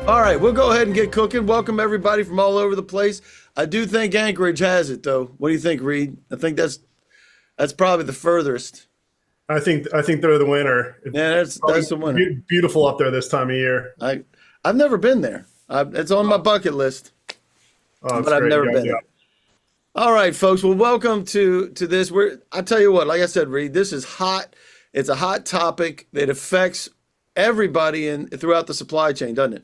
All right, we'll go ahead and get cooking. Welcome everybody from all over the place. I do think Anchorage has it though. What do you think, Reed? I think that's probably the furthest. I think they're the winner. It's Yeah, that's the winner. beautiful up there this time of year. I've never been there. It's on my bucket list, Oh, it's but I've great. never Yeah, been yeah. there. All right, folks. Well, welcome to this. I tell you what, like I said, Reed, this is hot. It's a hot topic that affects everybody throughout the supply chain, doesn't it?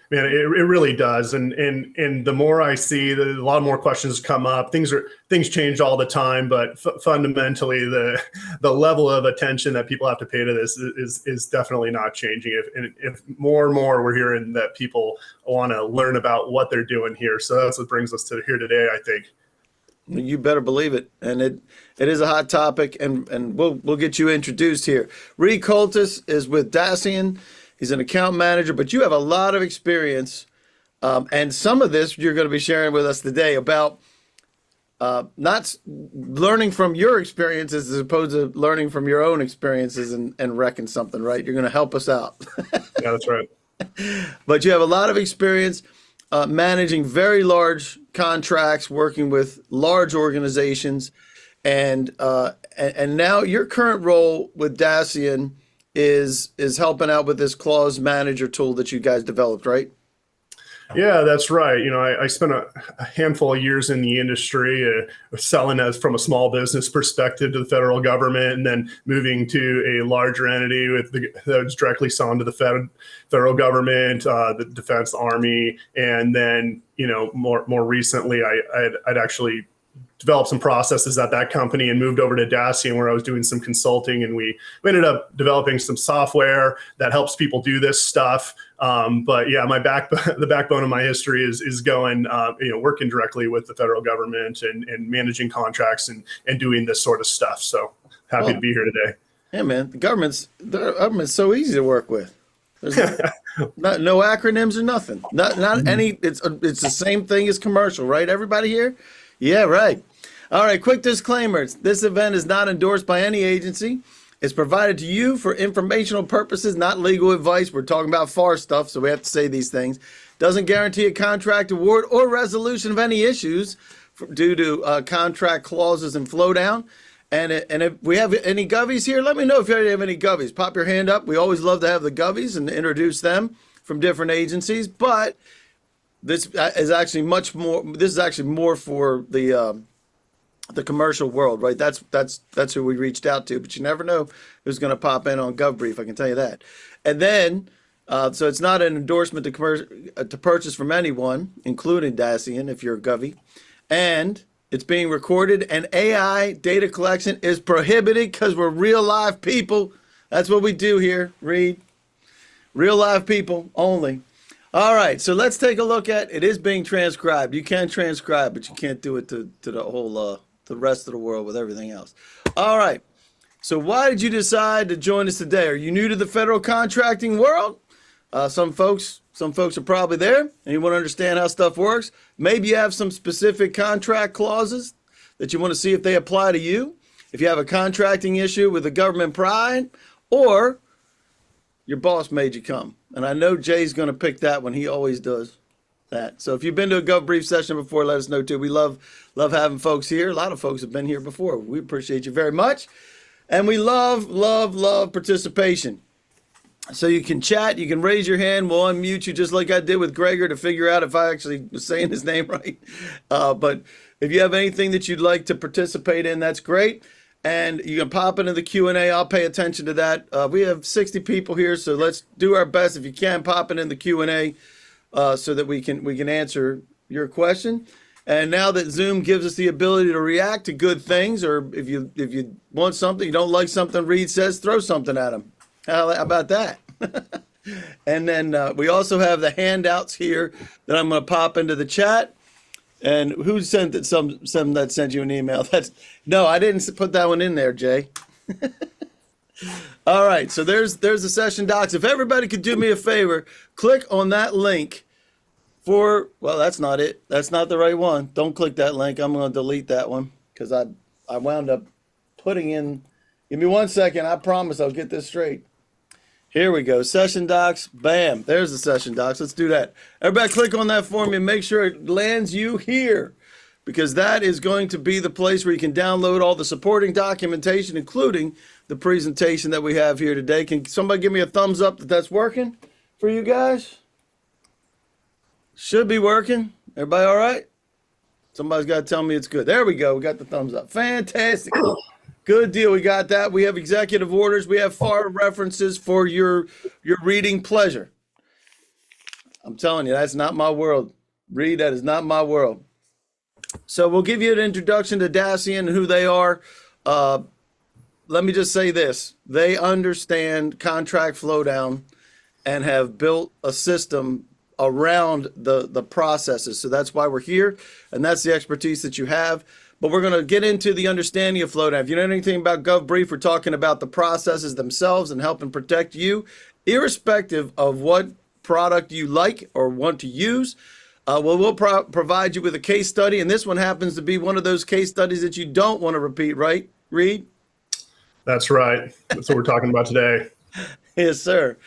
Man, it really does. And the more I see, a lot more questions come up. Things change all the time, but fundamentally, the level of attention that people have to pay to this is definitely not changing. If more and more we're hearing that people want to learn about what they're doing here, so that's what brings us to here today, I think. You better believe it, and it is a hot topic, and we'll get you introduced here. Reed Coltis is with Dacian. He's an account manager, but you have a lot of experience, and some of this you're going to be sharing with us today about not learning from your experiences as opposed to learning from your own experiences and wrecking something, right? You're going to help us out. Yeah, that's right. But you have a lot of experience managing very large contracts, working with large organizations, and now your current role with Dacian is helping out with this clause manager tool that you guys developed, right? Yeah, that's right. I spent a handful of years in the industry selling as from a small business perspective to the federal government, and then moving to a larger entity that was directly selling to the federal government, the Defense Army, and then more recently, I'd actually developed some processes at that company and moved over to Dacian, where I was doing some consulting, and we ended up developing some software that helps people do this stuff. But yeah, the backbone of my history is going, working directly with the federal government and managing contracts and doing this sort of stuff. So happy to be here today. Yeah, man, the government's so easy to work with. There's no acronyms or nothing. Not any. It's the same thing as commercial, right? Everybody here? Yeah, right. All right, quick disclaimer. This event is not endorsed by any agency. It's provided to you for informational purposes, not legal advice. We're talking about FAR stuff, so we have to say these things. Doesn't guarantee a contract award or resolution of any issues due to contract clauses and flow down. And if we have any govies here, let me know if you have any govies. Pop your hand up. We always love to have the govies and introduce them from different agencies, but this is actually much more. This is actually more for the commercial world, right? That's who we reached out to. But you never know who's going to pop in on GovBrief. I can tell you that. And then, so it's not an endorsement to purchase from anyone, including Dacian, if you're a govie. And it's being recorded. And AI data collection is prohibited because we're real live people. That's what we do here. Read. Real live people only. All right, so let's take a look at it. Is being transcribed. You can transcribe, but you can't do it to the whole the rest of the world with everything else. All right. So why did you decide to join us today? Are you new to the federal contracting world? Some folks are probably there, and you want to understand how stuff works. Maybe you have some specific contract clauses that you want to see if they apply to you. If you have a contracting issue with the government pride, or your boss made you come. And I know Jay's going to pick that one. He always does that. So if you've been to a GovBrief session before, let us know too. We love having folks here. A lot of folks have been here before. We appreciate you very much. And we love participation. So you can chat, you can raise your hand. We'll unmute you just like I did with Gregor to figure out if I actually was saying his name right. But if you have anything that you'd like to participate in, that's great. And you can pop into the Q&A. I'll pay attention to that. We have 60 people here, so let's do our best. If you can, pop it in the Q&A so that we can answer your question. And now that Zoom gives us the ability to react to good things, or if you want something, you don't like something Reed says, throw something at him. How about that? And then we also have the handouts here that I'm going to pop into the chat. And who sent it? Some that sent you an email. No, I didn't put that one in there, Jay. All right, so there's the session docs. If everybody could do me a favor, click on that link well, that's not it. That's not the right one. Don't click that link. I'm going to delete that one because I wound up putting in. Give me 1 second. I promise I'll get this straight. Here we go. Session docs. Bam. There's the session docs. Let's do that. Everybody click on that for me and make sure it lands you here, because that is going to be the place where you can download all the supporting documentation, including the presentation that we have here today. Can somebody give me a thumbs up that that's working for you guys? Should be working. Everybody all right? Somebody's got to tell me it's good. There we go. We got the thumbs up. Fantastic. Good deal. We got that. We have executive orders. We have FAR references for your reading pleasure. I'm telling you, that's not my world. Read, that is not my world. So we'll give you an introduction to Dacian and who they are. Let me just say this. They understand contract flow down and have built a system around the processes. So that's why we're here, and that's the expertise that you have. But we're going to get into the understanding of flow down. If you know anything about GovBrief, we're talking about the processes themselves and helping protect you, irrespective of what product you like or want to use. We'll provide you with a case study, and this one happens to be one of those case studies that you don't want to repeat, right, Reed? That's right. That's what we're talking about today. Yes, sir.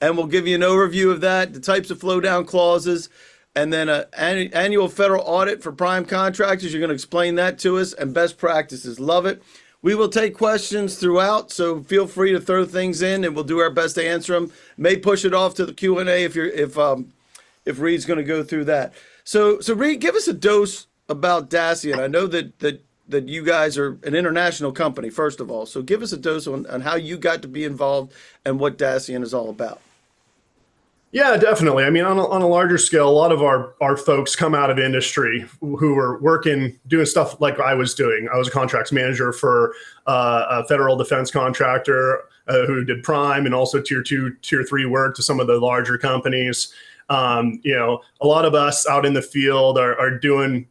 And we'll give you an overview of that, the types of flow down clauses, and then an annual federal audit for prime contractors. You're going to explain that to us, and best practices. Love it. We will take questions throughout, so feel free to throw things in, and we'll do our best to answer them. May push it off to the Q&A if Reed's going to go through that. So Reed, give us a dose about Dacian. I know that you guys are an international company, first of all. So give us a dose on how you got to be involved and what Dacian is all about. Yeah, definitely. I mean, on a larger scale, a lot of our folks come out of industry who were working, doing stuff like I was doing. I was a contracts manager for a federal defense contractor who did prime and also tier 2, tier 3 work to some of the larger companies. A lot of us out in the field are doing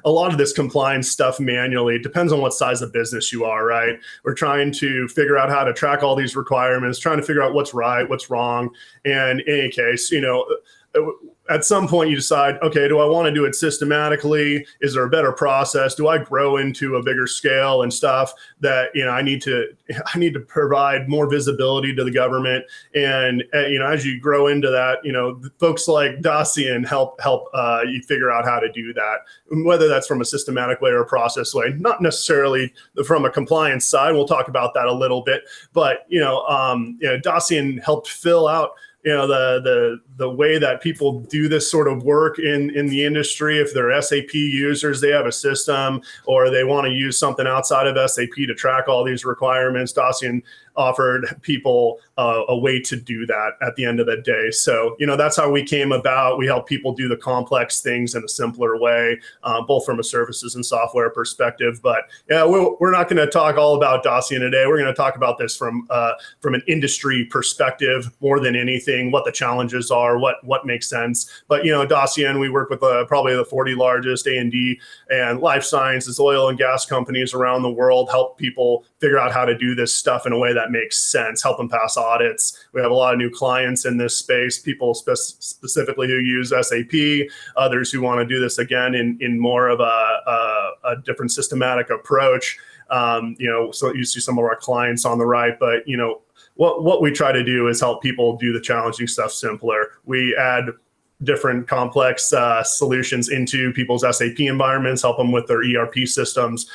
a lot of this compliance stuff manually. It depends on what size of business you are, right? We're trying to figure out how to track all these requirements, trying to figure out what's right, what's wrong. And in any case, at some point you decide, okay, do I want to do it systematically? Is there a better process? Do I grow into a bigger scale and stuff that, I need to provide more visibility to the government. And, as you grow into that, folks like Dacian help you figure out how to do that, whether that's from a systematic way or a process way, not necessarily from a compliance side. We'll talk about that a little bit, but, Dacian helped fill out the way that people do this sort of work in the industry. If they're SAP users, they have a system, or they want to use something outside of SAP to track all these requirements. Dacian offered people a way to do that at the end of the day. So, that's how we came about. We help people do the complex things in a simpler way, both from a services and software perspective. But yeah, we're not going to talk all about Dacian today. We're going to talk about this from an industry perspective more than anything, what the challenges are, what makes sense. But, Dacian, we work with probably the 40 largest A&D and life sciences, oil and gas companies around the world, help people figure out how to do this stuff in a way that makes sense, help them pass audits. We have a lot of new clients in this space, people specifically who use SAP, others who want to do this again in more of a different systematic approach. So you see some of our clients on the right, but what we try to do is help people do the challenging stuff simpler. We add different complex solutions into people's SAP environments, help them with their ERP systems,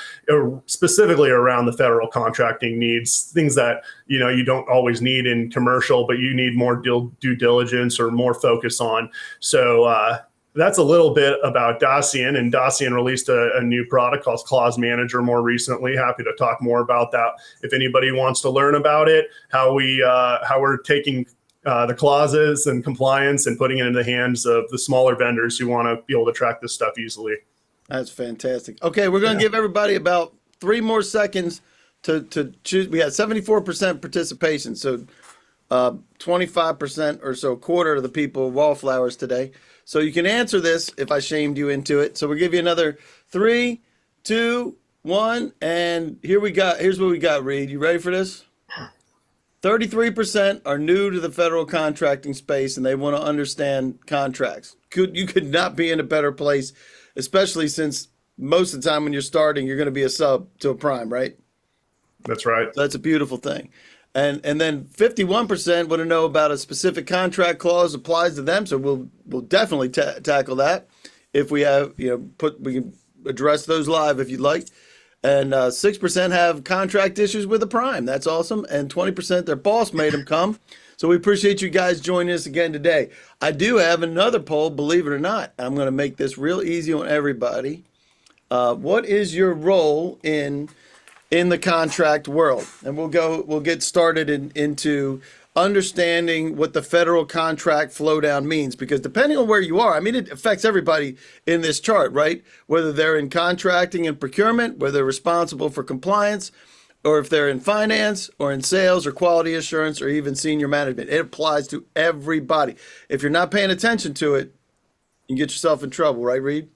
specifically around the federal contracting needs, things that you don't always need in commercial, but you need more due diligence or more focus on. So that's a little bit about Dacian, and Dacian released a new product called Clause Manager more recently. Happy to talk more about that if anybody wants to learn about it, how we're taking the clauses and compliance and putting it in the hands of the smaller vendors who want to be able to track this stuff easily. That's fantastic. Okay, we're going to give everybody about 3 more seconds to choose. We had 74% participation, so 25% or so, quarter of the people wallflowers today. So you can answer this if I shamed you into it. So we'll give you another 3, 2, 1, and here's what we got, Reed. You ready for this? 33% are new to the federal contracting space and they want to understand contracts. You could not be in a better place, especially since most of the time when you're starting, you're going to be a sub to a prime, right? That's right. So that's a beautiful thing. And then 51% want to know about a specific contract clause applies to them. So we'll definitely tackle that if we have, we can address those live if you'd like. And 6% have contract issues with a prime. That's awesome. And 20% their boss made them come. So we appreciate you guys joining us again today. I do have another poll, believe it or not. I'm going to make this real easy on everybody. What is your role in the contract world? And we'll get started into understanding what the federal contract flow down means, because depending on where you are, I mean, it affects everybody in this chart, right? Whether they're in contracting and procurement, whether they're responsible for compliance, or if they're in finance or in sales or quality assurance or even senior management. It applies to everybody. If you're not paying attention to it, you get yourself in trouble, right, Reed?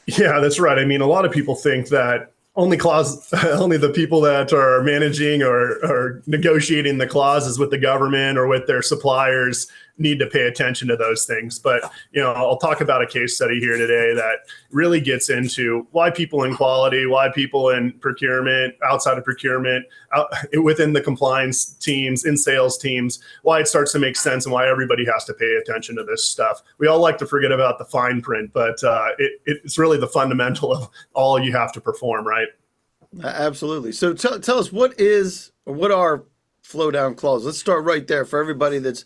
Yeah, that's right. I mean, a lot of people think that only the people that are managing or negotiating the clauses with the government or with their suppliers need to pay attention to those things. But, I'll talk about a case study here today that really gets into why people in quality, why people in procurement, outside of procurement, within the compliance teams, in sales teams, why it starts to make sense and why everybody has to pay attention to this stuff. We all like to forget about the fine print, but it's really the fundamental of all you have to perform, right? Absolutely. So tell us what are flow down clause. Let's start right there for everybody that's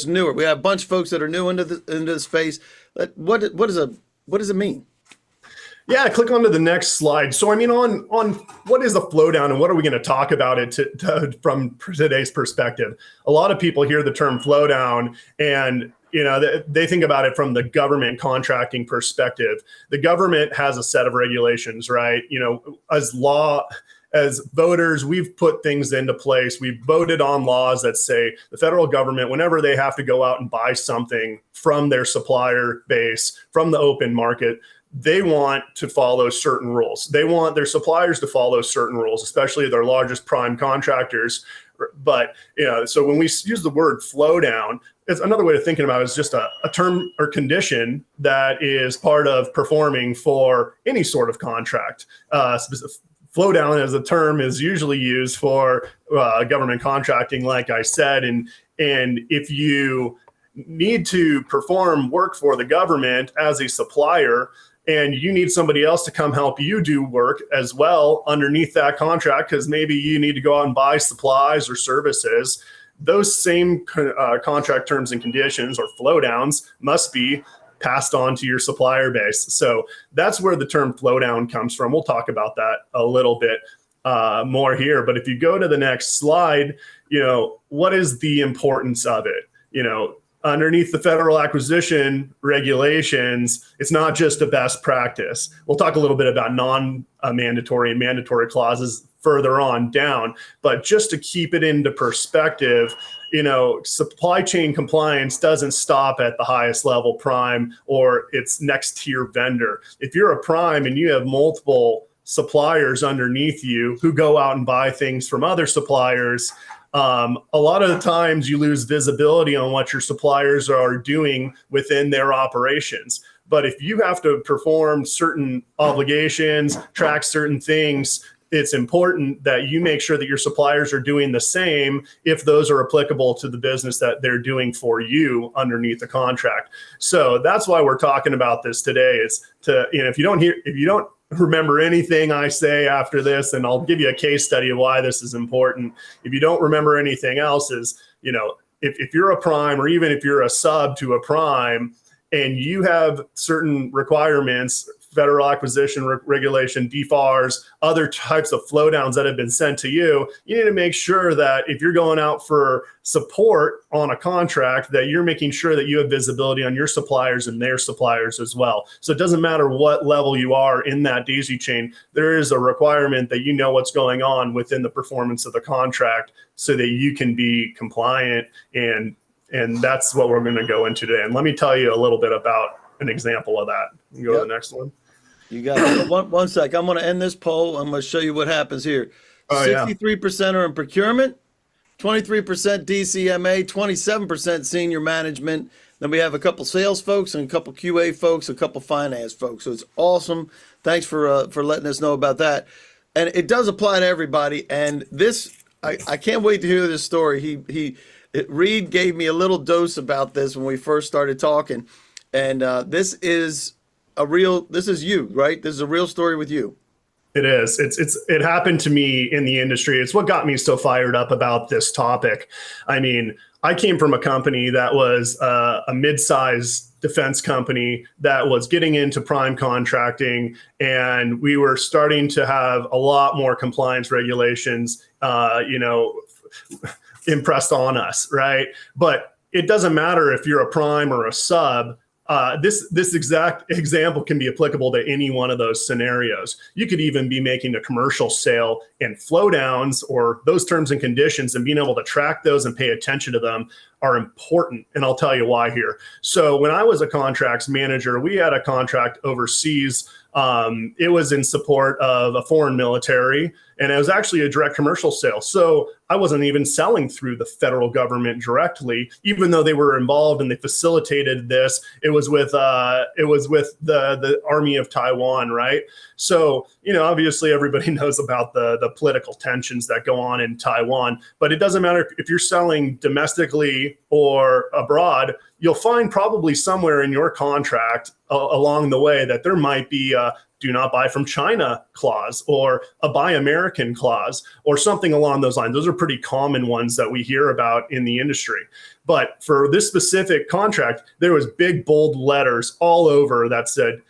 newer. We have a bunch of folks that are new into the space. What does it mean? Yeah, click on to the next slide. So, I mean, on what is the flow down and what are we going to talk about it from today's perspective? A lot of people hear the term flow down and they think about it from the government contracting perspective. The government has a set of regulations, right? As voters, we've put things into place. We've voted on laws that say the federal government, whenever they have to go out and buy something from their supplier base, from the open market, they want to follow certain rules. They want their suppliers to follow certain rules, especially their largest prime contractors. But, so when we use the word flow down, it's another way of thinking about it is just a term or condition that is part of performing for any sort of contract. Flow down as a term is usually used for government contracting, like I said, and if you need to perform work for the government as a supplier and you need somebody else to come help you do work as well underneath that contract, because maybe you need to go out and buy supplies or services, those same contract terms and conditions or flow downs must be passed on to your supplier base. So that's where the term flow down comes from. We'll talk about that a little bit more here. But if you go to the next slide, what is the importance of it? Underneath the federal acquisition regulations, it's not just a best practice. We'll talk a little bit about non-mandatory and mandatory clauses further on down, but just to keep it into perspective, supply chain compliance doesn't stop at the highest level prime or its next tier vendor. If you're a prime and you have multiple suppliers underneath you who go out and buy things from other suppliers, a lot of the times you lose visibility on what your suppliers are doing within their operations. But if you have to perform certain obligations, track certain things, it's important that you make sure that your suppliers are doing the same if those are applicable to the business that they're doing for you underneath the contract. So that's why we're talking about this today. Is to, if you don't remember anything I say after this, and I'll give you a case study of why this is important. If you don't remember anything else, is, if you're a prime or even if you're a sub to a prime and you have certain requirements, federal acquisition regulation, DFARS, other types of flow downs that have been sent to you, you need to make sure that if you're going out for support on a contract, that you're making sure that you have visibility on your suppliers and their suppliers as well. So it doesn't matter what level you are in that daisy chain, there is a requirement that you know what's going on within the performance of the contract so that you can be compliant. And that's what we're going to go into today. And let me tell you a little bit about an example of that. You go to the next one. You got it. One sec. I'm going to end this poll. I'm going to show you what happens here. 63% are in procurement, 23% DCMA, 27% senior management. Then we have a couple sales folks and a couple QA folks, a couple finance folks. So it's awesome. Thanks for letting us know about that. And it does apply to everybody. And this I can't wait to hear this story. Reed gave me a little dose about this when we first started talking, and this is you, right? This is a real story with you. It is. It happened to me in the industry. It's what got me so fired up about this topic. I mean, I came from a company that was a mid-sized defense company that was getting into prime contracting, and we were starting to have a lot more compliance regulations, impressed on us, right? But it doesn't matter if you're a prime or a sub. This exact example can be applicable to any one of those scenarios. You could even be making a commercial sale, and flow downs or those terms and conditions and being able to track those and pay attention to them are important. And I'll tell you why here. So when I was a contracts manager, we had a contract overseas. It was in support of a foreign military, and it was actually a direct commercial sale. So I wasn't even selling through the federal government directly, even though they were involved and they facilitated this. It was with the Army of Taiwan, right? So, obviously everybody knows about the political tensions that go on in Taiwan, but it doesn't matter if you're selling domestically or abroad. You'll find probably somewhere in your contract along the way that there might be a do not buy from China clause or a buy American clause or something along those lines. Those are pretty common ones that we hear about in the industry. But for this specific contract, there was big, bold letters all over that said,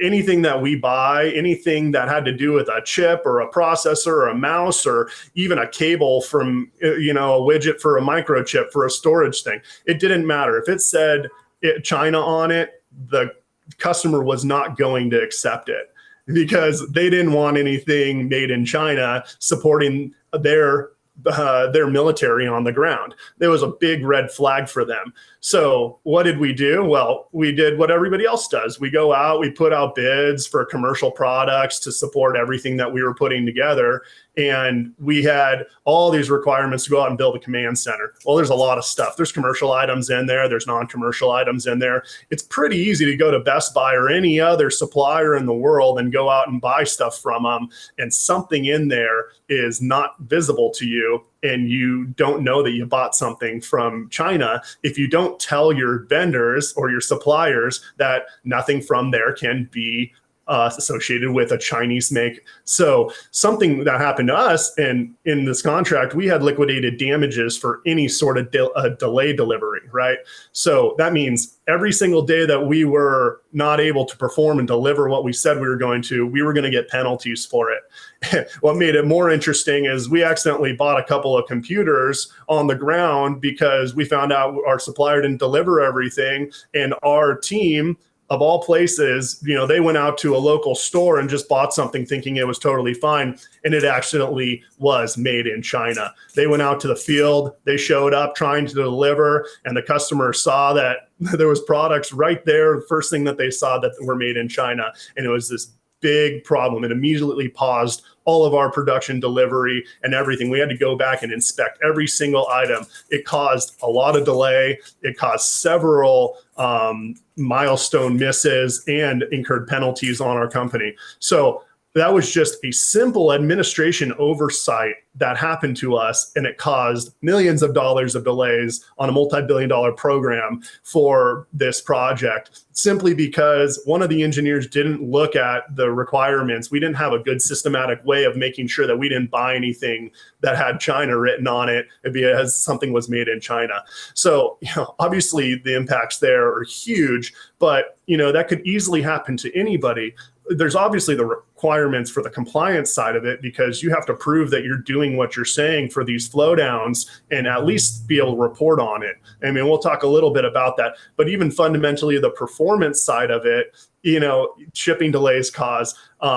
anything that we buy, anything that had to do with a chip or a processor or a mouse or even a cable from, a widget for a microchip for a storage thing, it didn't matter. If it said China on it, the customer was not going to accept it because they didn't want anything made in China supporting their military on the ground. There was a big red flag for them. So what did we do? Well, we did what everybody else does. We go out, we put out bids for commercial products to support everything that we were putting together. And we had all these requirements to go out and build a command center. Well, there's a lot of stuff. There's commercial items in there. There's non-commercial items in there. It's pretty easy to go to Best Buy or any other supplier in the world and go out and buy stuff from them. And something in there is not visible to you, and you don't know that you bought something from China if you don't tell your vendors or your suppliers that nothing from there can be associated with a Chinese make. So something that happened to us, and in this contract, we had liquidated damages for any sort of delay delivery, right? So that means every single day that we were not able to perform and deliver what we said we were going to get penalties for it. What made it more interesting is we accidentally bought a couple of computers on the ground because we found out our supplier didn't deliver everything, and our team, of all places, they went out to a local store and just bought something thinking it was totally fine, and it accidentally was made in China. They went out to the field, they showed up trying to deliver, and the customer saw that there was products right there, the first thing that they saw that were made in China, and it was this big problem. It immediately paused all of our production delivery and everything. We had to go back and inspect every single item. It caused a lot of delay. It caused several milestone misses and incurred penalties on our company. So that was just a simple administration oversight that happened to us, and it caused millions of dollars of delays on a multi-billion-dollar program for this project, simply because one of the engineers didn't look at the requirements. We didn't have a good systematic way of making sure that we didn't buy anything that had China written on it because something was made in China. So, obviously the impacts there are huge, but that could easily happen to anybody. There's obviously the requirements for the compliance side of it, because you have to prove that you're doing what you're saying for these flow downs and at least be able to report on it. I mean, we'll talk a little bit about that, but even fundamentally the performance side of it, shipping delays cause,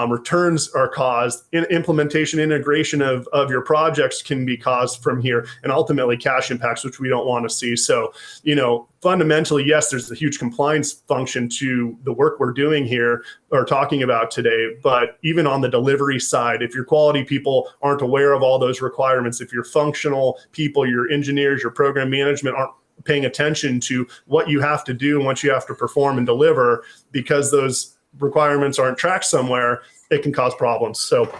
returns are caused, implementation, integration of your projects can be caused from here, and ultimately cash impacts, which we don't want to see. So, fundamentally, yes, there's a huge compliance function to the work we're doing here or talking about today. But even on the delivery side, if your quality people aren't aware of all those requirements, if your functional people, your engineers, your program management aren't paying attention to what you have to do and what you have to perform and deliver, because those requirements aren't tracked somewhere, it can cause problems. So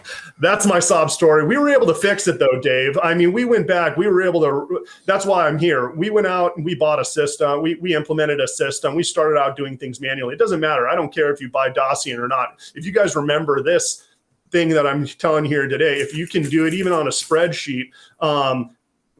that's my sob story. We were able to fix it though, Dave. I mean, we went back, we were able to, that's why I'm here. We went out and we bought a system. We implemented a system. We started out doing things manually. It doesn't matter. I don't care if you buy Dossian or not. If you guys remember this thing that I'm telling here today, if you can do it even on a spreadsheet,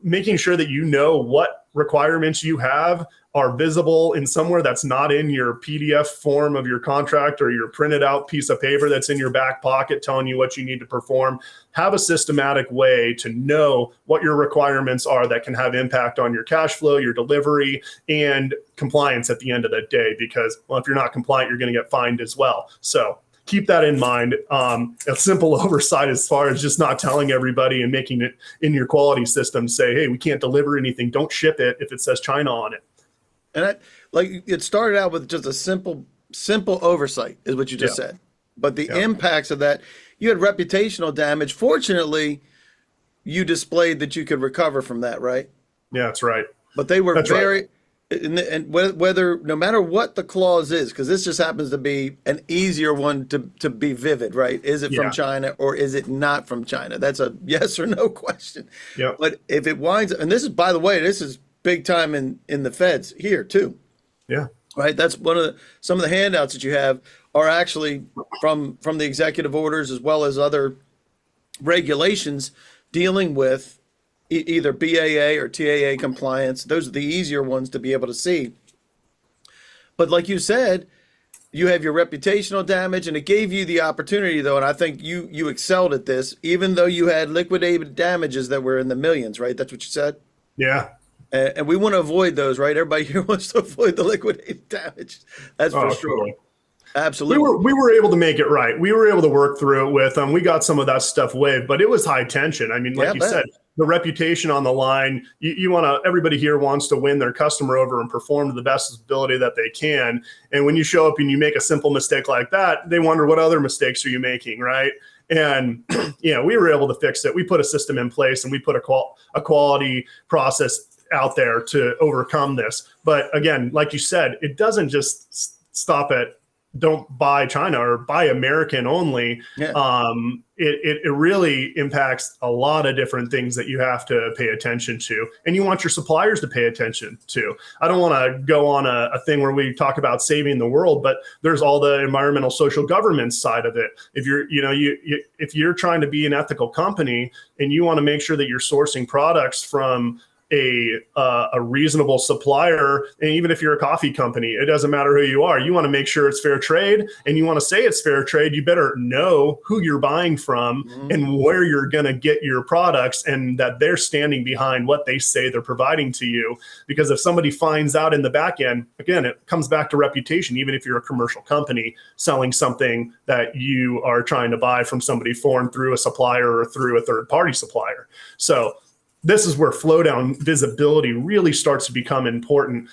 making sure that you know what requirements you have are visible in somewhere that's not in your PDF form of your contract or your printed out piece of paper that's in your back pocket telling you what you need to perform. Have a systematic way to know what your requirements are that can have impact on your cash flow, your delivery, and compliance at the end of the day. Because, well, if you're not compliant, you're going to get fined as well. So keep that in mind. A simple oversight as far as just not telling everybody and making it in your quality system say, hey, we can't deliver anything. Don't ship it if it says China on it. And it started out with just a simple oversight is what you just said. But the impacts of that, you had reputational damage. Fortunately, you displayed that you could recover from that, right? Yeah, that's right. But they were That's very, right. and whether, no matter what the clause is, because this just happens to be an easier one to be vivid, right? Is it from China or is it not from China? That's a yes or no question. Yeah. But if it winds up, and this is, by the way, this is big time in the feds here too. Yeah. Right. That's some of the handouts that you have are actually from the executive orders as well as other regulations dealing with either BAA or TAA compliance. Those are the easier ones to be able to see. But like you said, you have your reputational damage, and it gave you the opportunity, though, and I think you excelled at this, even though you had liquidated damages that were in the millions, right? That's what you said? Yeah. And we want to avoid those, right? Everybody here wants to avoid the liquidated damage. That's for sure. Totally. Absolutely. We were able to make it right. We were able to work through it with them. We got some of that stuff waived, but it was high tension. I mean, like you said, the reputation on the line, you want to, everybody here wants to win their customer over and perform to the best ability that they can. And when you show up and you make a simple mistake like that, they wonder what other mistakes are you making, right? And we were able to fix it. We put a system in place and we put a quality process out there to overcome this. But again, like you said, it doesn't just stop at don't buy China or buy American only. Yeah. It really impacts a lot of different things that you have to pay attention to, and you want your suppliers to pay attention to. I don't want to go on a thing where we talk about saving the world, but there's all the environmental social governance side of it. If if you're trying to be an ethical company and you want to make sure that you're sourcing products from a reasonable supplier, and even if you're a coffee company, it doesn't matter who you are. You want to make sure it's fair trade, and you want to say it's fair trade. You better know who you're buying from and where you're going to get your products, and that they're standing behind what they say they're providing to you. Because if somebody finds out in the back end, again, it comes back to reputation. Even if you're a commercial company selling something that you are trying to buy from somebody foreign through a supplier or through a third-party supplier. So this is where flow down visibility really starts to become important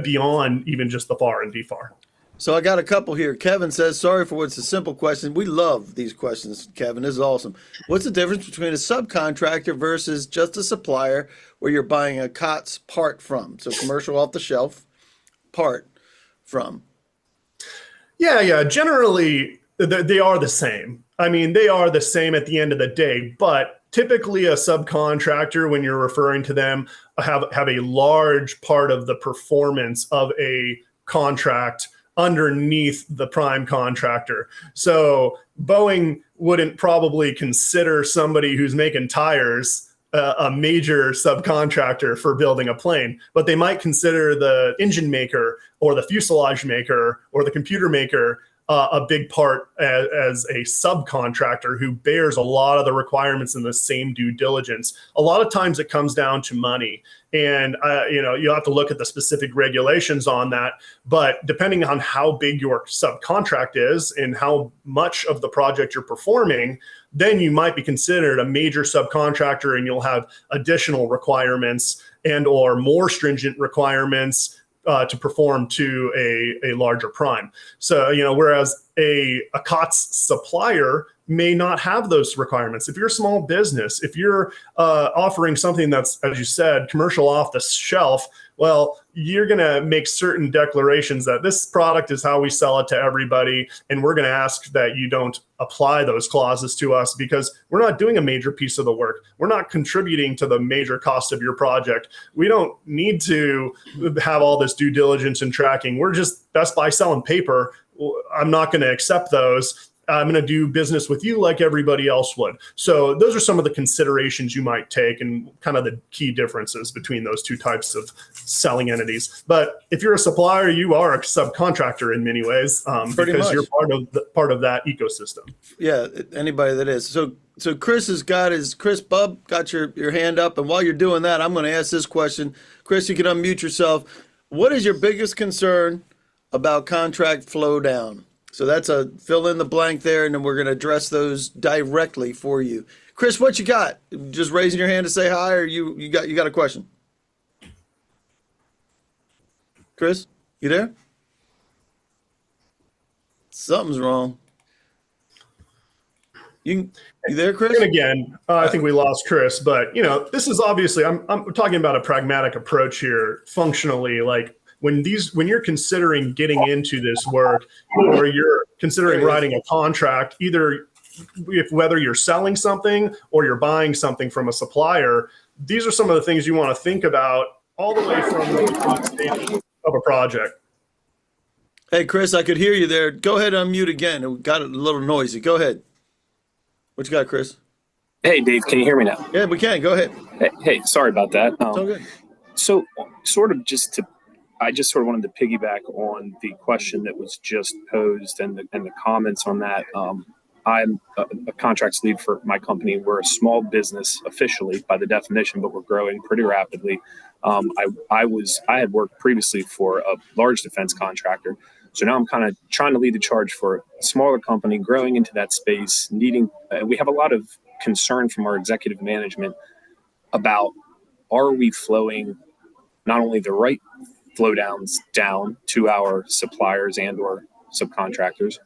beyond even just the FAR and DFAR. So I got a couple here. Kevin says, sorry for what's a simple question. We love these questions, Kevin. This is awesome. What's the difference between a subcontractor versus just a supplier where you're buying a COTS part from? So commercial off the shelf part from. Yeah. Generally, they are the same. I mean, they are the same at the end of the day, but typically a subcontractor, when you're referring to them, have a large part of the performance of a contract underneath the prime contractor. So Boeing wouldn't probably consider somebody who's making tires a major subcontractor for building a plane, but they might consider the engine maker or the fuselage maker or the computer maker a big part as a subcontractor who bears a lot of the requirements and the same due diligence. A lot of times it comes down to money, and you have to look at the specific regulations on that. But depending on how big your subcontract is and how much of the project you're performing, then you might be considered a major subcontractor, and you'll have additional requirements and or more stringent requirements to perform to a larger prime. So, whereas a COTS supplier may not have those requirements. If you're a small business, if you're offering something that's, as you said, commercial off the shelf, well, you're going to make certain declarations that this product is how we sell it to everybody. And we're going to ask that you don't apply those clauses to us because we're not doing a major piece of the work. We're not contributing to the major cost of your project. We don't need to have all this due diligence and tracking. We're just Best Buy selling paper. I'm not going to accept those. I'm going to do business with you like everybody else would. So those are some of the considerations you might take and kind of the key differences between those two types of selling entities. But if you're a supplier, you are a subcontractor in many ways because you're part of that ecosystem. Yeah, anybody that is. So Chris has got Chris Bub got your hand up, and while you're doing that, I'm going to ask this question. Chris, you can unmute yourself. What is your biggest concern about contract flow down? So that's a fill in the blank there, and then we're going to address those directly for you. Chris, what you got? Just raising your hand to say hi, or you got a question? Chris, you there? Something's wrong. You there, Chris? And again, I think we lost Chris, but this is obviously I'm talking about a pragmatic approach here, functionally, like. When you're considering getting into this work, or you're considering writing a contract, whether you're selling something or you're buying something from a supplier, these are some of the things you want to think about all the way from the stage of a project. Hey, Chris, I could hear you there. Go ahead, unmute again. It got a little noisy. Go ahead. What you got, Chris? Hey, Dave, can you hear me now? Yeah, we can. Go ahead. Hey, sorry about that. It's all good. So I just sort of wanted to piggyback on the question that was just posed and the comments on that. I'm a contracts lead for my company. We're a small business officially by the definition, but we're growing pretty rapidly. I had worked previously for a large defense contractor. So now I'm kind of trying to lead the charge for a smaller company growing into that space, we have a lot of concern from our executive management about, are we flowing not only the right flow downs down to our suppliers and or subcontractors,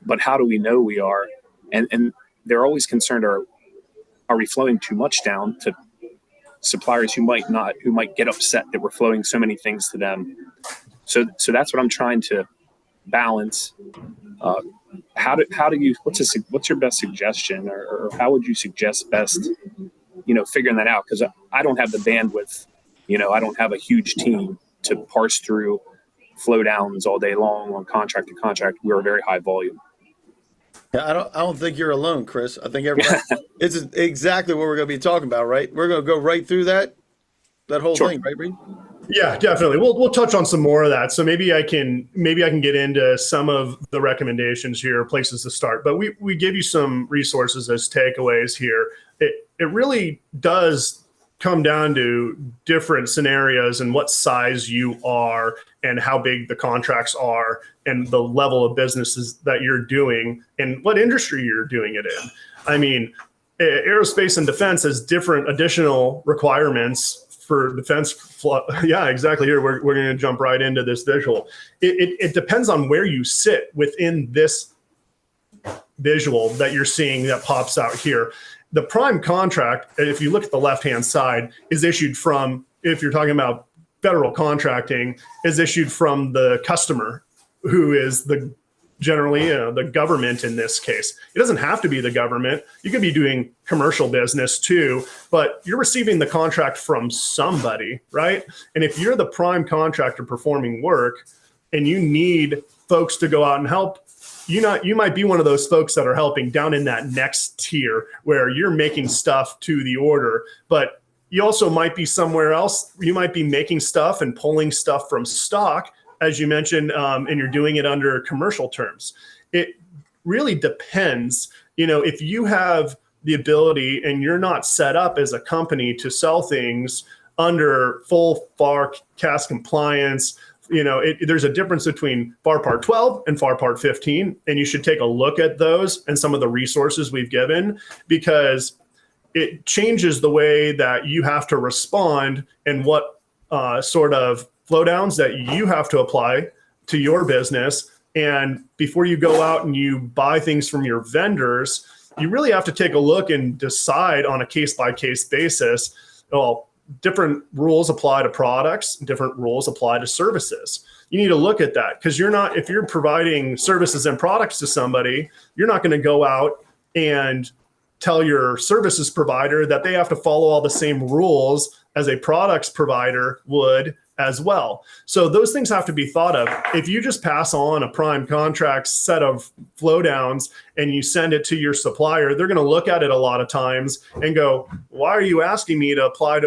but how do we know we are? And they're always concerned, are we flowing too much down to suppliers who might get upset that we're flowing so many things to them? So that's what I'm trying to balance. What's your best suggestion, or how would you suggest best, figuring that out? Because I don't have the bandwidth, I don't have a huge team to parse through flow downs all day long on contract to contract. We're a very high volume. Yeah, I don't think you're alone, Chris. I think everybody. It's exactly what we're going to be talking about, right? We're going to go right through that whole thing, right, Reed? Yeah, definitely. We'll touch on some more of that. So maybe I can get into some of the recommendations here, places to start. But we give you some resources as takeaways here. It really does come down to different scenarios and what size you are and how big the contracts are and the level of businesses that you're doing and what industry you're doing it in. I mean, aerospace and defense has different additional requirements for defense. Yeah, exactly. Here, we're going to jump right into this visual. It depends on where you sit within this visual that you're seeing that pops out here. The prime contract, if you look at the left-hand side, is issued from, if you're talking about federal contracting, is issued from the customer, who is generally the government in this case. It doesn't have to be the government. You could be doing commercial business too, but you're receiving the contract from somebody, right? And if you're the prime contractor performing work and you need folks to go out and help, you might be one of those folks that are helping down in that next tier where you're making stuff to the order, but you also might be somewhere else. You might be making stuff and pulling stuff from stock, as you mentioned, and you're doing it under commercial terms. It really depends. If you have the ability and you're not set up as a company to sell things under full FAR CAS compliance, there's a difference between FAR Part 12 and FAR Part 15, and you should take a look at those and some of the resources we've given, because it changes the way that you have to respond and what sort of flow downs that you have to apply to your business And before you go out and you buy things from your vendors, you really have to take a look and decide on a case-by-case basis. Well, different rules apply to products, different rules apply to services. You need to look at that, because if you're providing services and products to somebody, you're not going to go out and tell your services provider that they have to follow all the same rules as a products provider would as well. So those things have to be thought of. If you just pass on a prime contract set of flow downs and you send it to your supplier, they're going to look at it a lot of times and go, why are you asking me to apply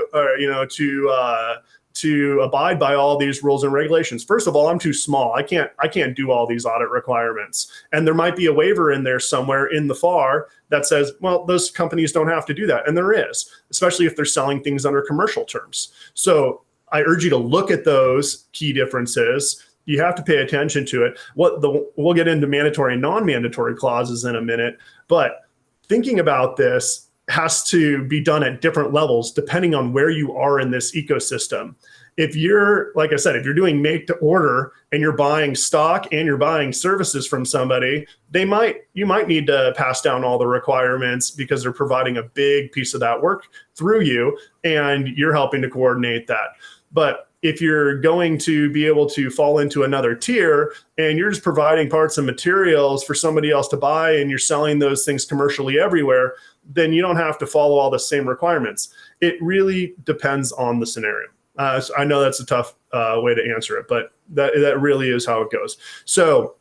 to abide by all these rules and regulations? First of all, I'm too small. I can't do all these audit requirements. And there might be a waiver in there somewhere in the FAR that says, well, those companies don't have to do that. And there is, especially if they're selling things under commercial terms. So I urge you to look at those key differences. You have to pay attention to it. We'll get into mandatory and non-mandatory clauses in a minute, but thinking about this has to be done at different levels depending on where you are in this ecosystem. If you're, like I said, if you're doing make to order and you're buying stock and you're buying services from somebody, you might need to pass down all the requirements because they're providing a big piece of that work through you and you're helping to coordinate that. But if you're going to be able to fall into another tier and you're just providing parts and materials for somebody else to buy and you're selling those things commercially everywhere, then you don't have to follow all the same requirements. It really depends on the scenario. So I know that's a tough way to answer it, but that really is how it goes. So,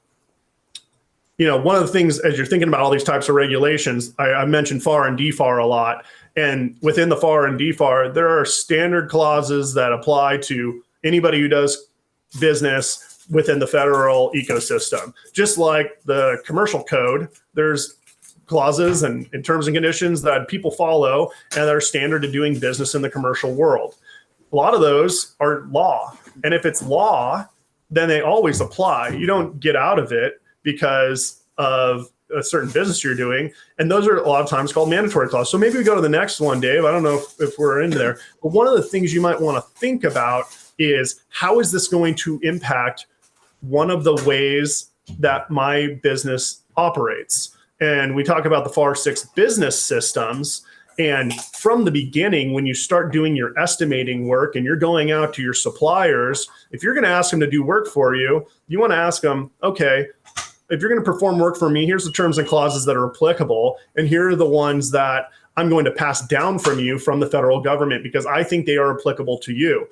one of the things as you're thinking about all these types of regulations, I mentioned FAR and DFAR a lot. And within the FAR and DFAR, there are standard clauses that apply to anybody who does business within the federal ecosystem. Just like the commercial code, there's clauses and terms and conditions that people follow and are standard to doing business in the commercial world. A lot of those are law. And if it's law, then they always apply. You don't get out of it because of a certain business you're doing. And those are a lot of times called mandatory clauses. So maybe we go to the next one, Dave. I don't know if we're in there. But one of the things you might want to think about is, how is this going to impact one of the ways that my business operates? And we talk about the FAR 6 business systems. And from the beginning, when you start doing your estimating work and you're going out to your suppliers, if you're going to ask them to do work for you, you want to ask them, okay, if you're going to perform work for me, here's the terms and clauses that are applicable. And here are the ones that I'm going to pass down from you from the federal government because I think they are applicable to you.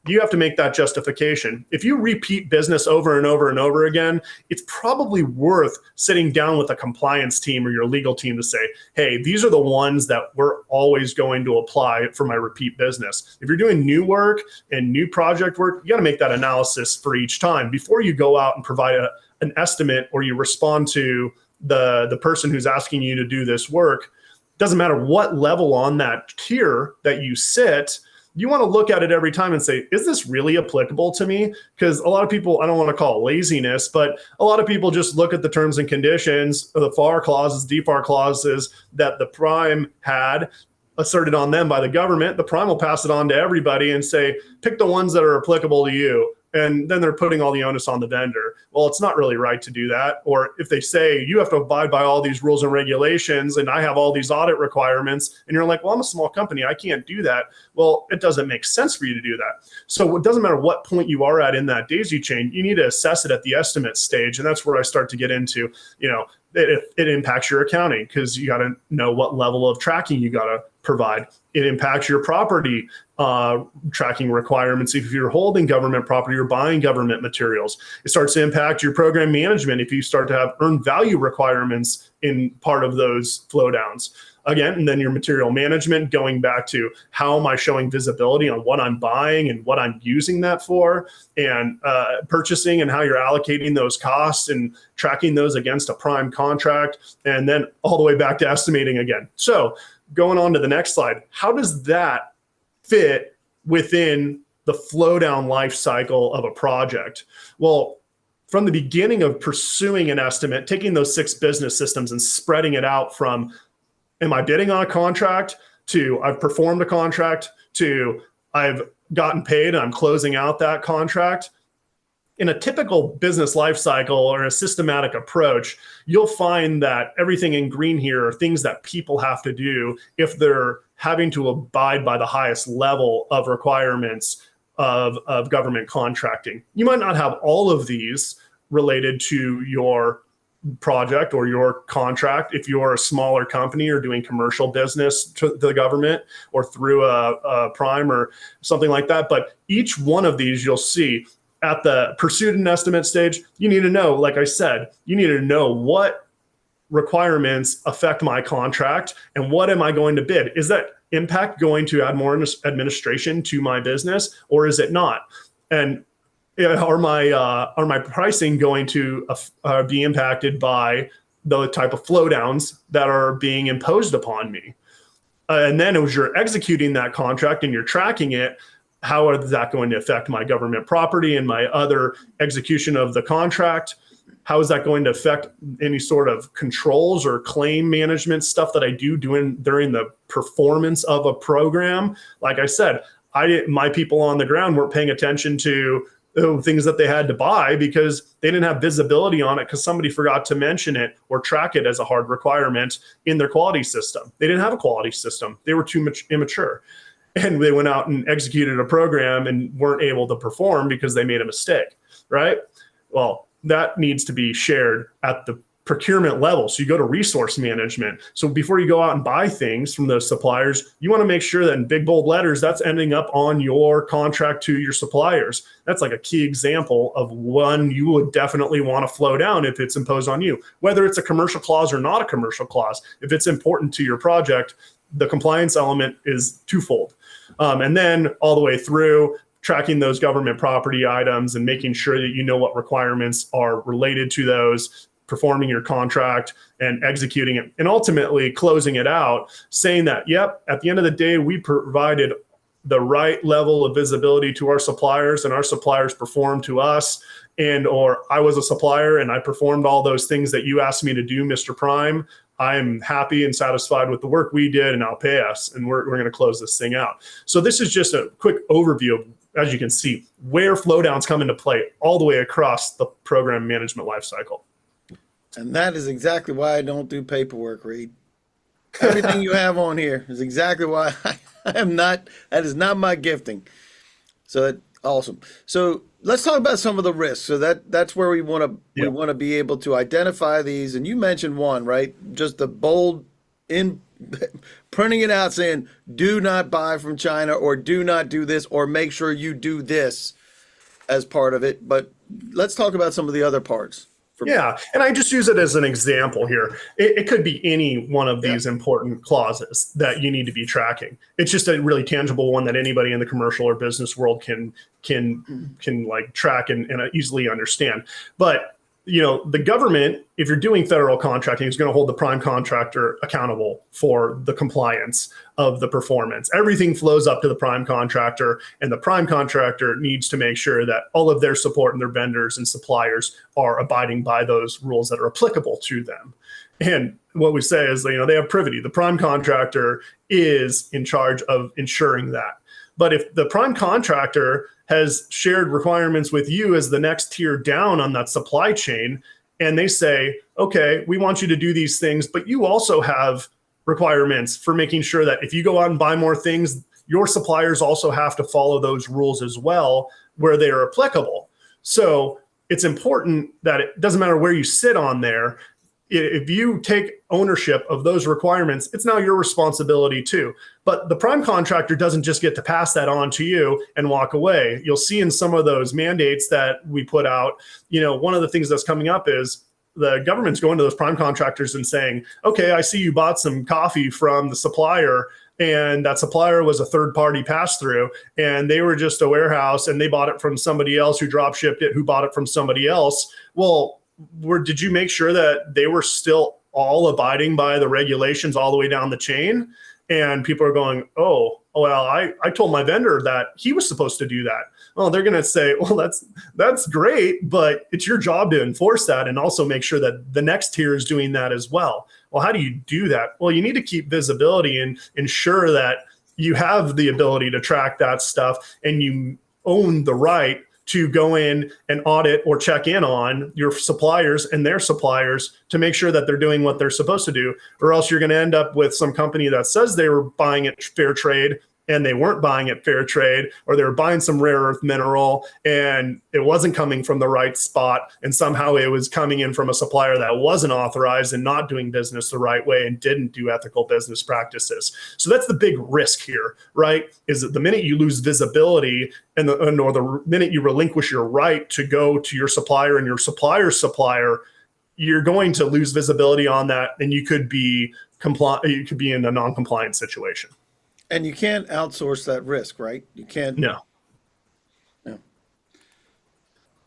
You have to make that justification. If you repeat business over and over and over again, it's probably worth sitting down with a compliance team or your legal team to say, hey, these are the ones that we're always going to apply for my repeat business. If you're doing new work and new project work, you got to make that analysis for each time before you go out and provide an estimate or you respond to the person who's asking you to do this work. Doesn't matter what level on that tier that you sit, you want to look at it every time and say, is this really applicable to me? Because a lot of people, I don't want to call it laziness, but a lot of people just look at the terms and conditions, the FAR clauses, DFAR clauses that the prime had asserted on them by the government. The prime will pass it on to everybody and say, pick the ones that are applicable to you. And then they're putting all the onus on the vendor. Well, it's not really right to do that. Or if they say you have to abide by all these rules and regulations and I have all these audit requirements, and you're like, well, I'm a small company, I can't do that. Well, it doesn't make sense for you to do that. So it doesn't matter what point you are at in that daisy chain, you need to assess it at the estimate stage. And that's where I start to get into, it impacts your accounting because you got to know what level of tracking you got to provide. It impacts your property tracking requirements if you're holding government property or buying government materials. It starts to impact your program management if you start to have earned value requirements in part of those flow downs. Again, and then your material management, going back to how am I showing visibility on what I'm buying and what I'm using that for, and purchasing and how you're allocating those costs and tracking those against a prime contract, and then all the way back to estimating again. So going on to the next slide, how does that fit within the flow down life cycle of a project? Well, from the beginning of pursuing an estimate, taking those 6 business systems and spreading it out from, am I bidding on a contract, to I've performed a contract, to I've gotten paid and I'm closing out that contract. in a typical business life cycle or a systematic approach, you'll find that everything in green here are things that people have to do if they're having to abide by the highest level of requirements of government contracting. You might not have all of these related to your project or your contract if you're a smaller company or doing commercial business to the government or through a prime or something like that. But each one of these you'll see at the pursuit and estimate stage, you need to know, like I said, you need to know what requirements affect my contract and what am I going to bid? Is that impact going to add more administration to my business or is it not? And are my pricing going to be impacted by the type of flow downs that are being imposed upon me? And then as you're executing that contract and you're tracking it, how is that going to affect my government property and my other execution of the contract? How is that going to affect any sort of controls or claim management stuff that I do during the performance of a program? Like I said, my people on the ground weren't paying attention to things that they had to buy because they didn't have visibility on it because somebody forgot to mention it or track it as a hard requirement in their quality system. They didn't have a quality system. They were too much immature. And they went out and executed a program and weren't able to perform because they made a mistake, right? Well, that needs to be shared at the procurement level. So you go to resource management. So before you go out and buy things from those suppliers, you want to make sure that in big bold letters, that's ending up on your contract to your suppliers. That's like a key example of one you would definitely want to flow down if it's imposed on you, whether it's a commercial clause or not a commercial clause. If it's important to your project, the compliance element is twofold. And then all the way through tracking those government property items and making sure that you know what requirements are related to those, performing your contract and executing it, and ultimately closing it out, saying that, yep, at the end of the day, we provided the right level of visibility to our suppliers and our suppliers performed to us, and or I was a supplier and I performed all those things that you asked me to do, Mr. Prime. I'm happy and satisfied with the work we did and I'll pay us and we're going to close this thing out. So this is just a quick overview of, as you can see, where flow downs come into play all the way across the program management lifecycle. And that is exactly why I don't do paperwork, Reed. Everything you have on here is exactly why I am not, that is not my gifting. So that's awesome. So let's talk about some of the risks. So that's where we want to be able to identify these. And you mentioned one, right? Just the bold in printing it out saying, do not buy from China or do not do this or make sure you do this as part of it. But let's talk about some of the other parts. Yeah, and I just use it as an example here. It could be any one of these important clauses that you need to be tracking. It's just a really tangible one that anybody in the commercial or business world can like track and easily understand. But you know, the government, if you're doing federal contracting, is going to hold the prime contractor accountable for the compliance of the performance. Everything flows up to the prime contractor, and the prime contractor needs to make sure that all of their support and their vendors and suppliers are abiding by those rules that are applicable to them. And what we say is, you know, they have privity. The prime contractor is in charge of ensuring that. But if the prime contractor has shared requirements with you as the next tier down on that supply chain, and they say, okay, we want you to do these things, but you also have requirements for making sure that if you go out and buy more things, your suppliers also have to follow those rules as well where they are applicable. So it's important that it doesn't matter where you sit on there. If you take ownership of those requirements, it's now your responsibility too. But the prime contractor doesn't just get to pass that on to you and walk away. You'll see in some of those mandates that we put out, you know, one of the things that's coming up is the government's going to those prime contractors and saying, okay, I see you bought some coffee from the supplier, and that supplier was a third party pass through, and they were just a warehouse and they bought it from somebody else who drop shipped it, who bought it from somebody else. Well, did you make sure that they were still all abiding by the regulations all the way down the chain? And people are going, oh, well, I told my vendor that he was supposed to do that. Well, they're going to say, well, that's great, but it's your job to enforce that and also make sure that the next tier is doing that as well. Well, how do you do that? Well, you need to keep visibility and ensure that you have the ability to track that stuff and you own the right to go in and audit or check in on your suppliers and their suppliers to make sure that they're doing what they're supposed to do, or else you're going to end up with some company that says they were buying at fair trade and they weren't buying at fair trade, or they were buying some rare earth mineral and it wasn't coming from the right spot, and somehow it was coming in from a supplier that wasn't authorized and not doing business the right way and didn't do ethical business practices. So that's the big risk here, right? Is that the minute you lose visibility or the minute you relinquish your right to go to your supplier and your supplier's supplier, you're going to lose visibility on that, and you could be in a non-compliant situation. And you can't outsource that risk, right? You can't. No.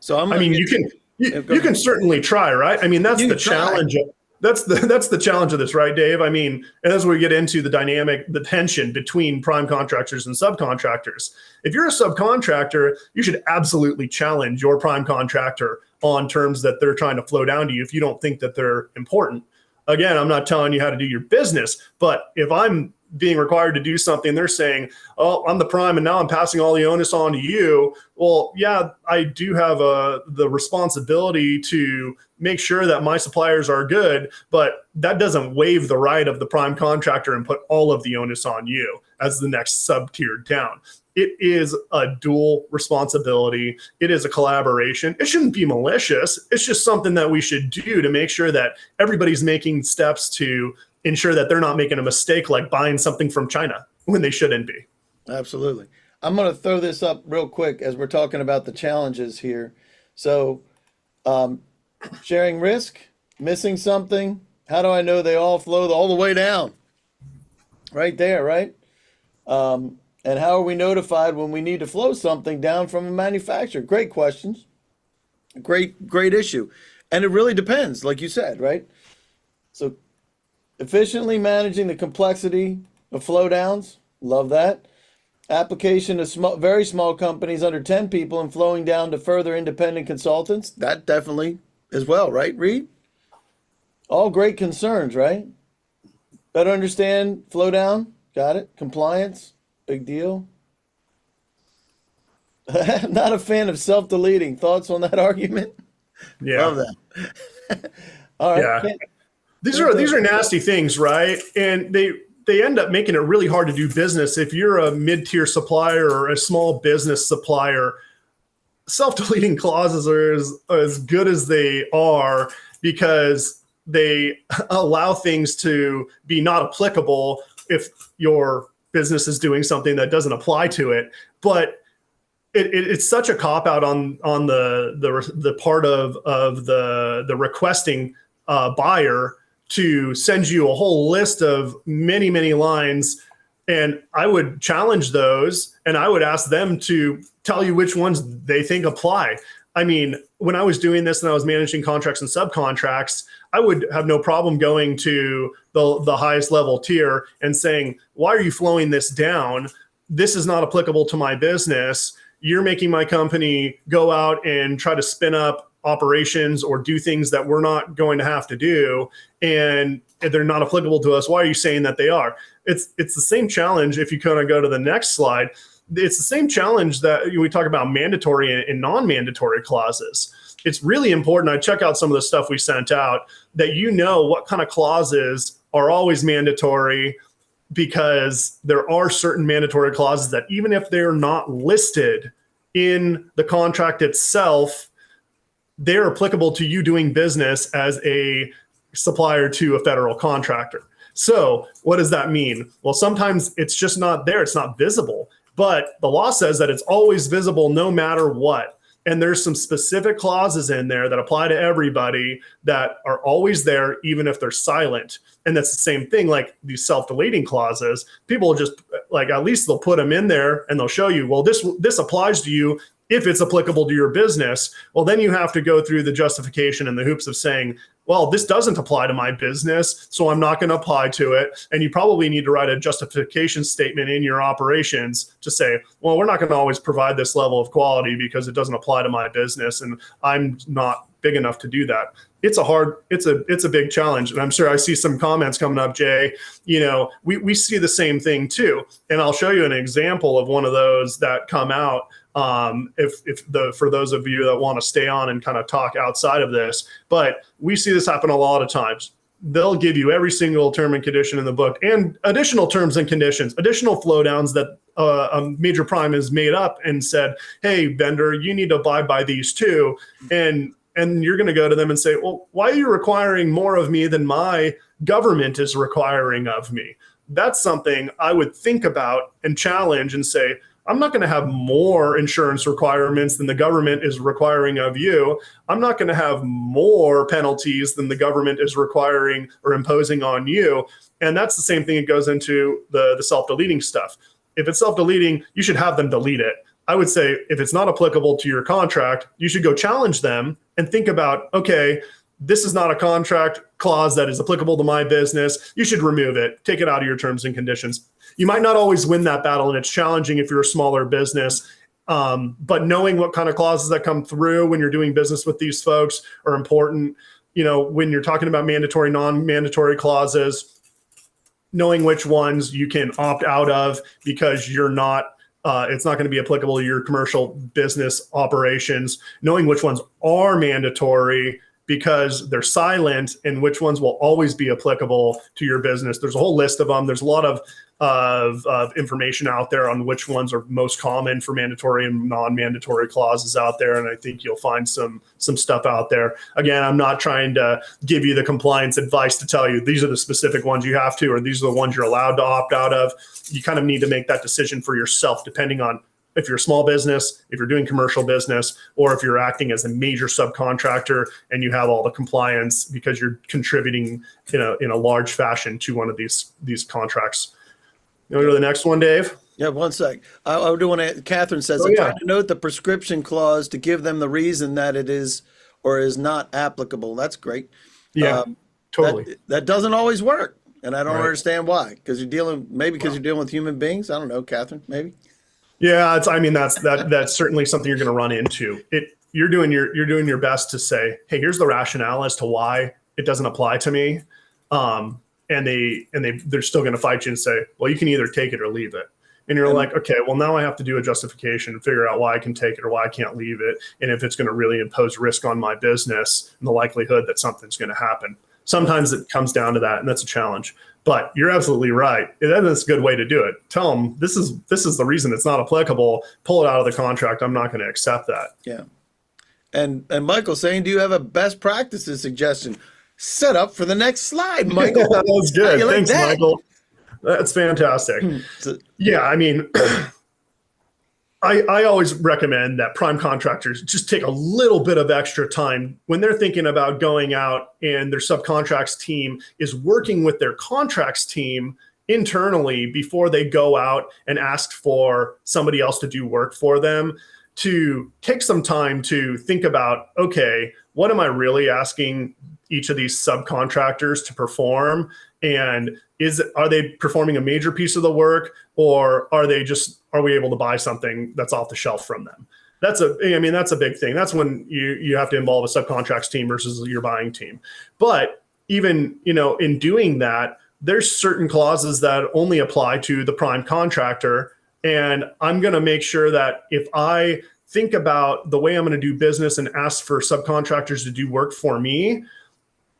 So you can certainly try, right? I mean, that's the challenge. That's the challenge of this, right, Dave? I mean, as we get into the tension between prime contractors and subcontractors, if you're a subcontractor, you should absolutely challenge your prime contractor on terms that they're trying to flow down to you if you don't think that they're important. Again, I'm not telling you how to do your business, but if I'm being required to do something, they're saying, oh, I'm the prime and now I'm passing all the onus on to you. Well, yeah, I do have the responsibility to make sure that my suppliers are good, but that doesn't waive the right of the prime contractor and put all of the onus on you as the next sub-tier down. It is a dual responsibility. It is a collaboration. It shouldn't be malicious. It's just something that we should do to make sure that everybody's making steps to ensure that they're not making a mistake like buying something from China when they shouldn't be. Absolutely. I'm going to throw this up real quick as we're talking about the challenges here. So sharing risk, missing something, how do I know they all flow all the way down? Right there, right? And how are we notified when we need to flow something down from a manufacturer? Great questions. Great issue. And it really depends, like you said, right? So efficiently managing the complexity of flow downs, love that. Application of very small companies under 10 people and flowing down to further independent consultants, that definitely as well, right, Reed? All great concerns, right? Better understand flow down, got it. Compliance, big deal. Not a fan of self-deleting. Thoughts on that argument? Yeah. Love that. All right. Yeah. These are nasty things, right? And they end up making it really hard to do business. If you're a mid-tier supplier or a small business supplier, self-deleting clauses are as good as they are because they allow things to be not applicable if your business is doing something that doesn't apply to it. But it's such a cop-out on the part of the requesting buyer to send you a whole list of many, many lines. And I would challenge those and I would ask them to tell you which ones they think apply. I mean, when I was doing this and I was managing contracts and subcontracts, I would have no problem going to the highest level tier and saying, why are you flowing this down? This is not applicable to my business. You're making my company go out and try to spin up operations or do things that we're not going to have to do, and they're not applicable to us. Why are you saying that they are? It's the same challenge. If you kind of go to the next slide, it's the same challenge that we talk about mandatory and non-mandatory clauses. It's really important. I check out some of the stuff we sent out that you know what kind of clauses are always mandatory, because there are certain mandatory clauses that even if they're not listed in the contract itself, they're applicable to you doing business as a supplier to a federal contractor. So what does that mean? Well, sometimes it's just not there. It's not visible. But the law says that it's always visible no matter what. And there's some specific clauses in there that apply to everybody that are always there, even if they're silent. And that's the same thing, like these self-deleting clauses. People will just, like, at least they'll put them in there and they'll show you, well, this applies to you if it's applicable to your business. Well, then you have to go through the justification and the hoops of saying, well, this doesn't apply to my business, so I'm not going to apply to it. And you probably need to write a justification statement in your operations to say, well, we're not going to always provide this level of quality because it doesn't apply to my business and I'm not big enough to do that. It's a big challenge. And I'm sure I see some comments coming up, Jay. You know, we see the same thing too. And I'll show you an example of one of those that come out For those of you that want to stay on and kind of talk outside of this, but we see this happen a lot of times. They'll give you every single term and condition in the book and additional terms and conditions, additional flow downs that a major prime has made up and said, hey, vendor, you need to abide by these too. And you're going to go to them and say, well, why are you requiring more of me than my government is requiring of me? That's something I would think about and challenge and say, I'm not going to have more insurance requirements than the government is requiring of you. I'm not going to have more penalties than the government is requiring or imposing on you. And that's the same thing that goes into the self-deleting stuff. If it's self-deleting, you should have them delete it. I would say if it's not applicable to your contract, you should go challenge them and think about, okay, this is not a contract clause that is applicable to my business. You should remove it. Take it out of your terms and conditions. You might not always win that battle, and it's challenging if you're a smaller business. But knowing what kind of clauses that come through when you're doing business with these folks are important. When you're talking about mandatory, non-mandatory clauses, knowing which ones you can opt out of because you're not it's not going to be applicable to your commercial business operations, knowing which ones are mandatory because they're silent and which ones will always be applicable to your business. There's a whole list of them. There's a lot of information out there on which ones are most common for mandatory and non-mandatory clauses out there. And I think you'll find some stuff out there. Again, I'm not trying to give you the compliance advice to tell you these are the specific ones you have to, or these are the ones you're allowed to opt out of. You kind of need to make that decision for yourself, depending on if you're a small business, if you're doing commercial business, or if you're acting as a major subcontractor and you have all the compliance because you're contributing in a large fashion to one of these contracts. You want to go to the next one, Dave? Yeah, one sec. I do want to. Catherine says, I tried to note the prescription clause to give them the reason that it is or is not applicable. That's great. Yeah, totally. That doesn't always work, and I don't understand why. Because you're dealing with human beings. I don't know, Catherine. Maybe. Yeah, that's certainly something you're going to run into. You're doing your best to say, hey, here's the rationale as to why it doesn't apply to me. And they're still going to fight you and say, well, you can either take it or leave it. And you're like, okay, well, now I have to do a justification and figure out why I can take it or why I can't leave it. And if it's going to really impose risk on my business and the likelihood that something's going to happen. Sometimes it comes down to that, and that's a challenge. But you're absolutely right. That's a good way to do it. Tell them this is the reason it's not applicable. Pull it out of the contract. I'm not going to accept that. Yeah. And Michael's saying, do you have a best practices suggestion? Set up for the next slide, Michael. That was good. Thanks, Michael. That's fantastic. Yeah, I mean, I always recommend that prime contractors just take a little bit of extra time when they're thinking about going out and their subcontracts team is working with their contracts team internally before they go out and ask for somebody else to do work for them, to take some time to think about, okay, what am I really asking each of these subcontractors to perform? And are they performing a major piece of the work, or are we able to buy something that's off the shelf from them? That's a big thing. That's when you have to involve a subcontracts team versus your buying team. But even, in doing that, there's certain clauses that only apply to the prime contractor. And I'm going to make sure that if I think about the way I'm going to do business and ask for subcontractors to do work for me,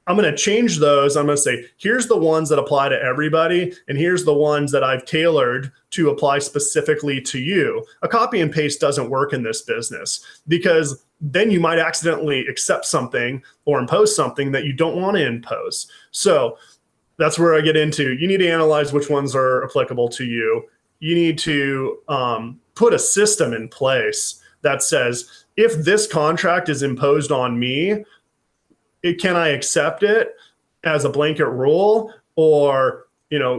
I'm going to change those. I'm going to say, here's the ones that apply to everybody, and here's the ones that I've tailored to apply specifically to you. A copy and paste doesn't work in this business, because then you might accidentally accept something or impose something that you don't want to impose. So that's where I get into, you need to analyze which ones are applicable to you. You need to put a system in place that says, if this contract is imposed on me, can I accept it as a blanket rule, or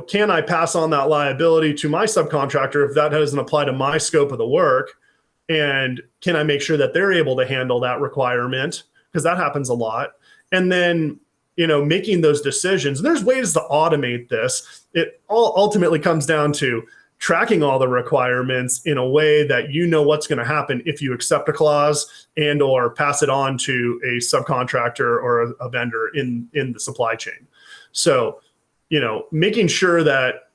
can I pass on that liability to my subcontractor if that doesn't apply to my scope of the work? And can I make sure that they're able to handle that requirement? Because that happens a lot. And then, making those decisions. And there's ways to automate this. It all ultimately comes down to tracking all the requirements in a way that what's going to happen if you accept a clause and or pass it on to a subcontractor or a vendor in the supply chain. So, making sure that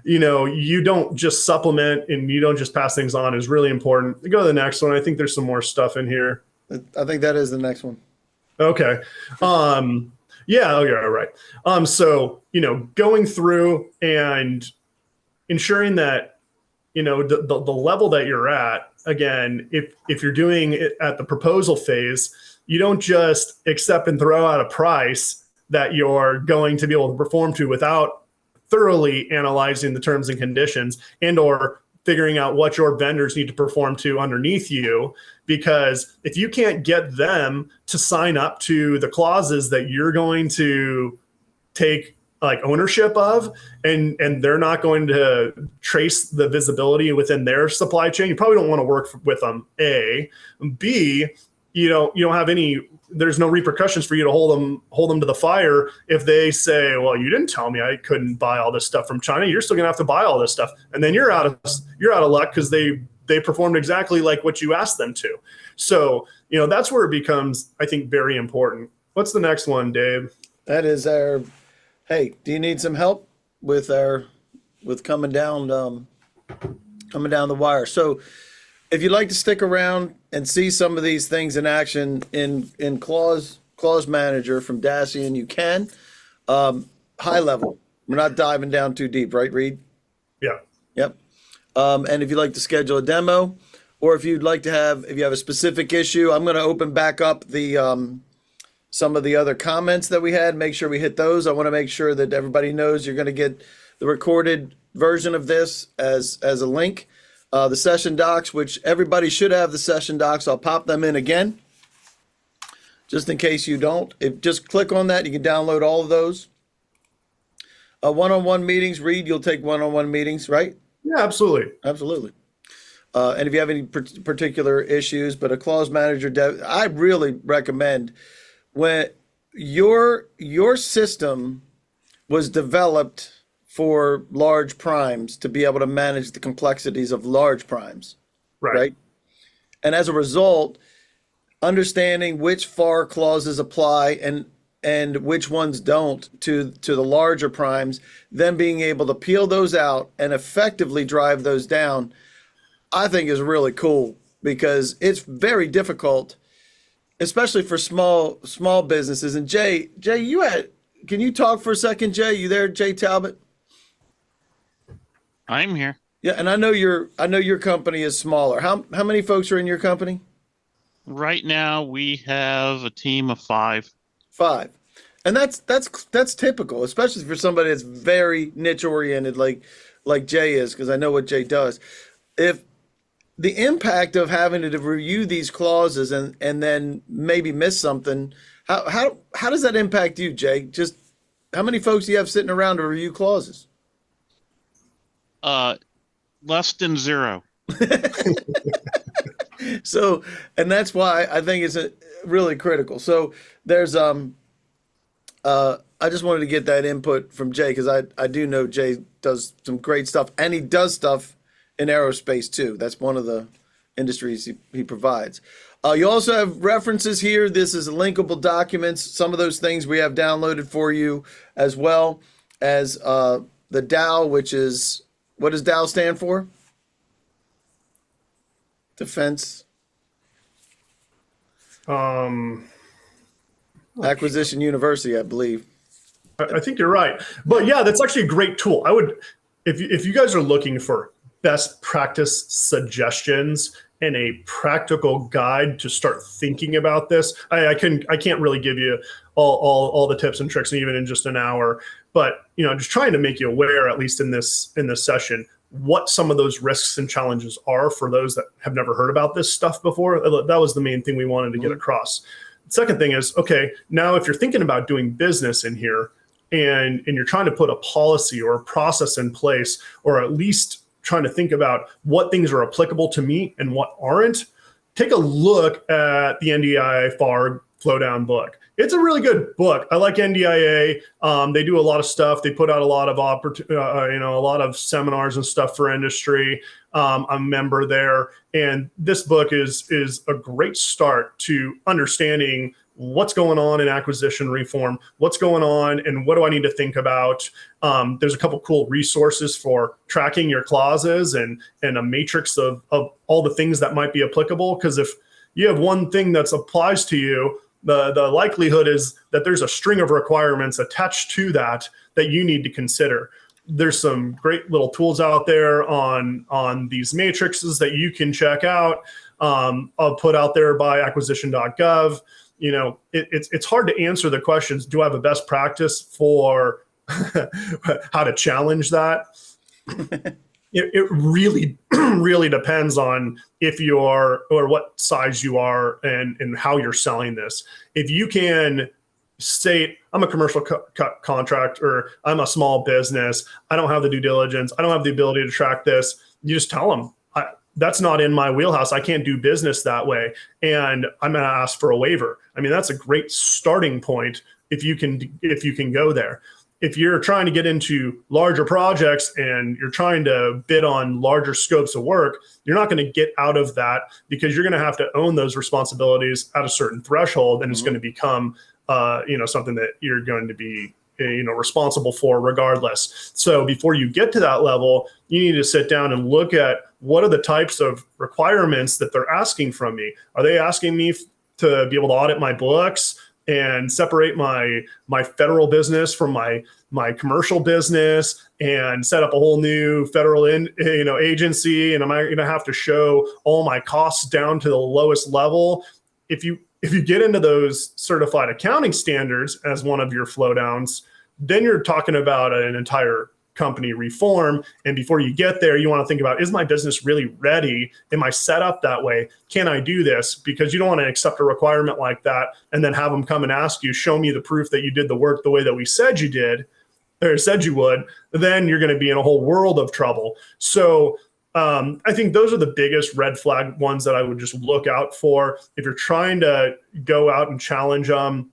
you don't just supplement and you don't just pass things on is really important. Go to the next one. I think there's some more stuff in here. I think that is the next one. Okay. Yeah. Okay. All right. So, going through and ensuring that, the level that you're at, again, if you're doing it at the proposal phase, you don't just accept and throw out a price that you're going to be able to perform to without thoroughly analyzing the terms and conditions and or figuring out what your vendors need to perform to underneath you. Because if you can't get them to sign up to the clauses that you're going to take like ownership of, and they're not going to trace the visibility within their supply chain, you probably don't want to work with them. A, B, you don't have any. There's no repercussions for you to hold them to the fire if they say, well, you didn't tell me I couldn't buy all this stuff from China. You're still gonna have to buy all this stuff, and then you're out of luck because they performed exactly like what you asked them to. So that's where it becomes, I think, very important. What's the next one, Dave? That is our. Hey, do you need some help with coming down the wire? So, if you'd like to stick around and see some of these things in action in Clause Manager from Dacian, you can. High level. We're not diving down too deep, right, Reed? Yeah. Yep. And if you'd like to schedule a demo, or if you have a specific issue, I'm going to open back up the some of the other comments that we had. Make sure we hit those. I want to make sure that everybody knows you're going to get the recorded version of this as a link. The session docs, which everybody should have the session docs. I'll pop them in again, just in case you don't. Just click on that. You can download all of those. One-on-one meetings. Reed, you'll take one-on-one meetings, right? Yeah, absolutely. Absolutely. And if you have any particular issues, but a clause manager, I really recommend when your system was developed for large primes to be able to manage the complexities of large primes, right? And as a result, understanding which FAR clauses apply and which ones don't to the larger primes, then being able to peel those out and effectively drive those down, I think is really cool, because it's very difficult, especially for small businesses. And Jay, can you talk for a second, Jay? You there, Jay Talbot? I'm here. Yeah, and I know your company is smaller. How many folks are in your company? Right now we have a team of 5. 5. And that's typical, especially for somebody that's very niche oriented like Jay is, because I know what Jay does. If the impact of having to review these clauses and then maybe miss something, how does that impact you, Jay? Just how many folks do you have sitting around to review clauses? Less than 0. So, and that's why I think it's really critical. So there's I just wanted to get that input from Jay, because I do know Jay does some great stuff, and he does stuff in aerospace too. That's one of the industries he provides. You also have references here. This is linkable documents. Some of those things we have downloaded for you, as well as the DAO, which is, what does DAO stand for? Defense Acquisition University, I believe. I think you're right. But yeah, that's actually a great tool. I would, if you guys are looking for best practice suggestions and a practical guide to start thinking about this, I can't really give you all the tips and tricks, even in just an hour. But just trying to make you aware, at least in this session, what some of those risks and challenges are for those that have never heard about this stuff before. That was the main thing we wanted to get across. The second thing is, okay, now if you're thinking about doing business in here and you're trying to put a policy or a process in place, or at least trying to think about what things are applicable to me and what aren't, take a look at the NDIA FAR Flowdown book. It's a really good book. I like NDIA. They do a lot of stuff. They put out a lot of a lot of seminars and stuff for industry. I'm a member there, and this book is a great start to understanding what's going on in acquisition reform, what's going on, and what do I need to think about. There's a couple cool resources for tracking your clauses and a matrix of all the things that might be applicable. Because if you have one thing that applies to you, the likelihood is that there's a string of requirements attached to that you need to consider. There's some great little tools out there on these matrices that you can check out. I'll put out there by acquisition.gov. You know, it's hard to answer the questions. Do I have a best practice for how to challenge that? It really, really depends on if you are or what size you are and how you're selling this. If you can state, I'm a commercial contractor, I'm a small business, I don't have the due diligence, I don't have the ability to track this, you just tell them, that's not in my wheelhouse. I can't do business that way. And I'm going to ask for a waiver. I mean, that's a great starting point if you can go there. If you're trying to get into larger projects and you're trying to bid on larger scopes of work, you're not going to get out of that because you're going to have to own those responsibilities at a certain threshold, and it's going to become, something that you're going to be, responsible for regardless. So before you get to that level, you need to sit down and look at what are the types of requirements that they're asking from me. Are they asking me to be able to audit my books and separate my federal business from my commercial business and set up a whole new federal agency? And am I going to have to show all my costs down to the lowest level? If you get into those certified accounting standards as one of your flow downs, then you're talking about an entire company reform. And before you get there, you want to think about, is my business really ready? Am I set up that way? Can I do this? Because you don't want to accept a requirement like that and then have them come and ask you, show me the proof that you did the work the way that we said you did or said you would. Then you're going to be in a whole world of trouble. So I think those are the biggest red flag ones that I would just look out for. If you're trying to go out and challenge them,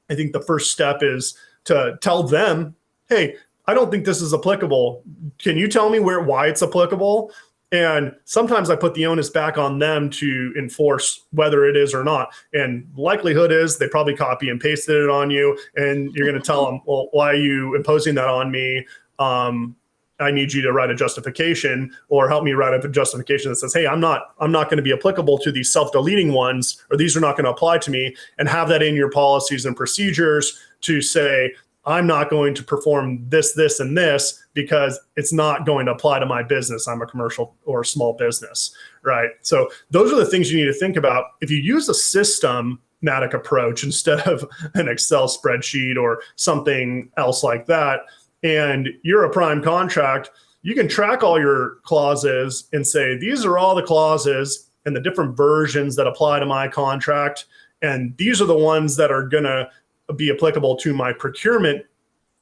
I think the first step is to tell them, hey, I don't think this is applicable. Can you tell me why it's applicable? And sometimes I put the onus back on them to enforce whether it is or not. And likelihood is they probably copy and pasted it on you. And you're going to tell them, well, why are you imposing that on me? I need you to write a justification or help me write a justification that says, hey, I'm not going to be applicable to these self-deleting ones, or these are not going to apply to me, and have that in your policies and procedures to say, I'm not going to perform this, this, and this because it's not going to apply to my business. I'm a commercial or small business, right? So those are the things you need to think about. If you use a systematic approach instead of an Excel spreadsheet or something else like that, and you're a prime contract, you can track all your clauses and say, these are all the clauses and the different versions that apply to my contract. And these are the ones that are going to be applicable to my procurement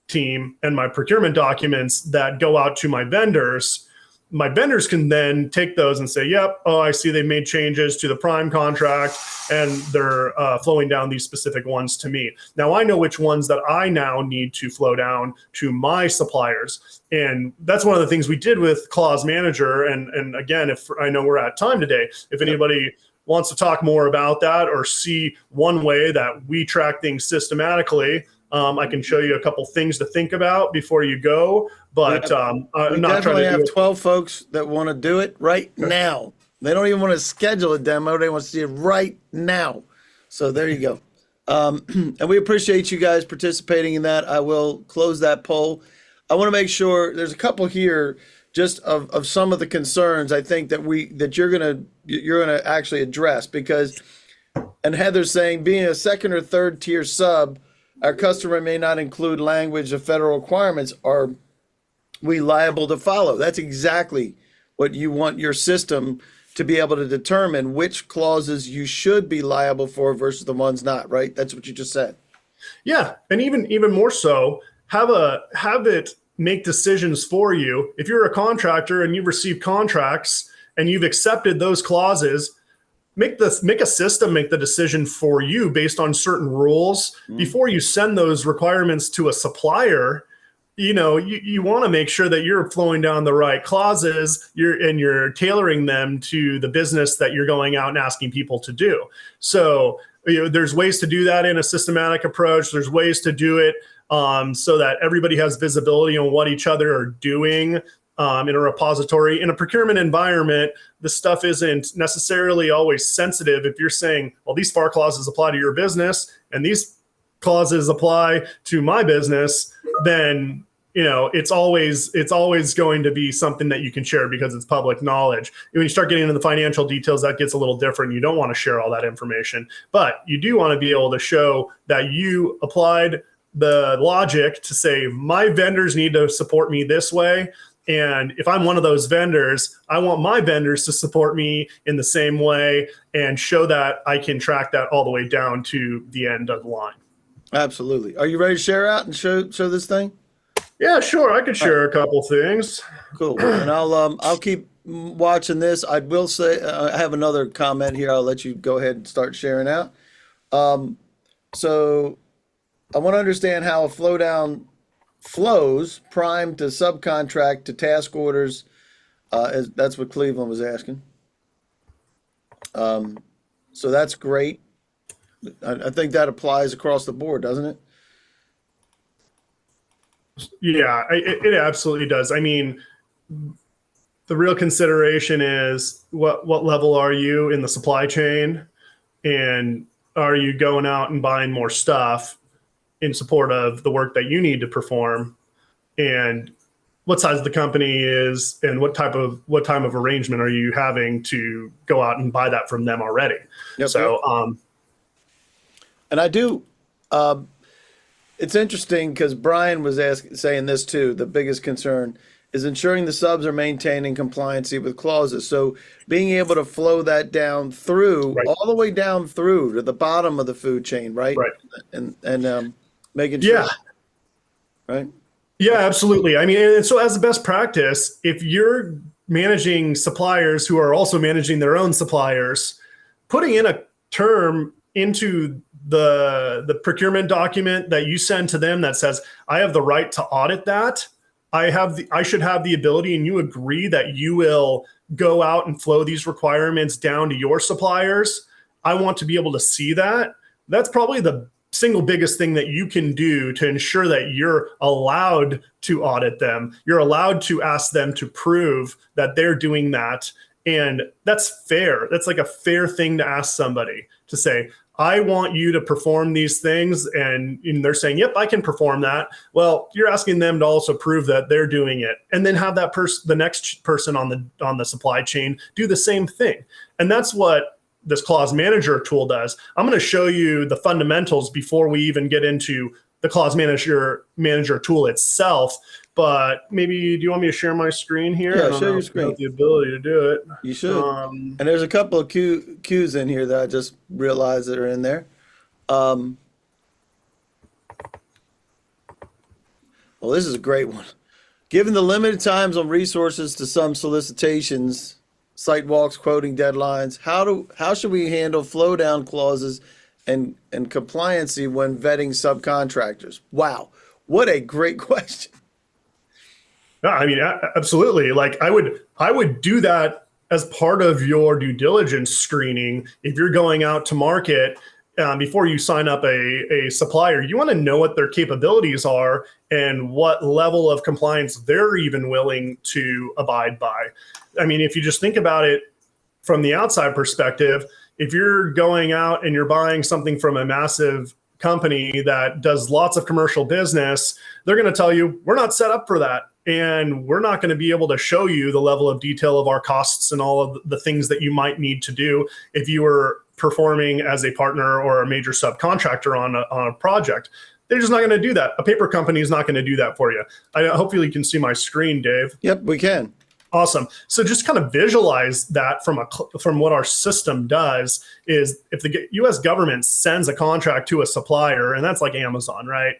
team and my procurement documents that go out to my vendors. My vendors can then take those and say, yep, oh, I see they made changes to the prime contract and they're flowing down these specific ones to me. Now I know which ones that I now need to flow down to my suppliers. And that's one of the things we did with Clause Manager. And again, if I know we're at time today, if anybody wants to talk more about that or see one way that we track things systematically, I can show you a couple things to think about before you go. But I'm not trying to have 12 folks that want to do it right now. They don't even want to schedule a demo. They want to see it right now. So there you go. And we appreciate you guys participating in that. I will close that poll. I want to make sure there's a couple here just of some of the concerns I think that you're gonna actually address, because, and Heather's saying, being a second or third tier sub, our customer may not include language of federal requirements. Are we liable to follow? That's exactly what you want your system to be able to determine, which clauses you should be liable for versus the ones not, right? That's what you just said. Yeah, and even more so, have it make decisions for you. If you're a contractor and you've received contracts and you've accepted those clauses, make a system make the decision for you based on certain rules. Before you send those requirements to a supplier, you want to make sure that you're flowing down the right clauses, you're tailoring them to the business that you're going out and asking people to do. So there's ways to do that in a systematic approach. There's ways to do it so that everybody has visibility on what each other are doing in a repository. In a procurement environment, the stuff isn't necessarily always sensitive. If you're saying, well, these FAR clauses apply to your business and these clauses apply to my business, then it's always going to be something that you can share because it's public knowledge. When you start getting into the financial details, that gets a little different. You don't want to share all that information, but you do want to be able to show that you applied the logic to say, my vendors need to support me this way. And if I'm one of those vendors, I want my vendors to support me in the same way and show that I can track that all the way down to the end of the line. Absolutely. Are you ready to share out and show this thing? Yeah, sure. I could share a couple things. Cool. And I'll keep watching this. I will say I have another comment here. I'll let you go ahead and start sharing out. So I want to understand how a flow down flows prime to subcontract to task orders. That's what Cleveland was asking. So that's great. I think that applies across the board, doesn't it? Yeah, it absolutely does. I mean, the real consideration is what level are you in the supply chain, and are you going out and buying more stuff in support of the work that you need to perform, and what size the company is, and what time of arrangement are you having to go out and buy that from them already? Yep. So, and I do. It's interesting because Brian was saying this too. The biggest concern is ensuring the subs are maintaining compliancy with clauses. So being able to flow that down through, right, all the way down through to the bottom of the food chain, right? Right. And making sure. Yeah. Right. Yeah, absolutely. I mean, and so as a best practice, if you're managing suppliers who are also managing their own suppliers, putting in a term into the procurement document that you send to them that says, I have the right to audit that. I should have the ability, and you agree that you will go out and flow these requirements down to your suppliers. I want to be able to see that. That's probably the single biggest thing that you can do to ensure that you're allowed to audit them. You're allowed to ask them to prove that they're doing that. And that's fair. That's like a fair thing to ask somebody to say, I want you to perform these things. And they're saying, yep, I can perform that. Well, you're asking them to also prove that they're doing it, and then have that the next person on the supply chain do the same thing. And that's what this clause manager tool does. I'm going to show you the fundamentals before we even get into the clause manager tool itself. But maybe, do you want me to share my screen here? Yeah, share your screen. I have the ability to do it. You should. And there's a couple of cues in here that I just realized that are in there. Well, this is a great one. Given the limited times on resources to some solicitations, site walks, quoting deadlines, how should we handle flow down clauses and compliancy when vetting subcontractors? Wow, what a great question. No, I mean, absolutely. Like I would do that as part of your due diligence screening. If you're going out to market, before you sign up a supplier, you want to know what their capabilities are and what level of compliance they're even willing to abide by. I mean, if you just think about it from the outside perspective, if you're going out and you're buying something from a massive company that does lots of commercial business, they're going to tell you, we're not set up for that. And we're not going to be able to show you the level of detail of our costs and all of the things that you might need to do if you were performing as a partner or a major subcontractor on a project. They're just not going to do that. A paper company is not going to do that for you. Hopefully you can see my screen, Dave. Yep, we can. Awesome. So just kind of visualize that from what our system does is if the U.S. government sends a contract to a supplier, and that's like Amazon, right?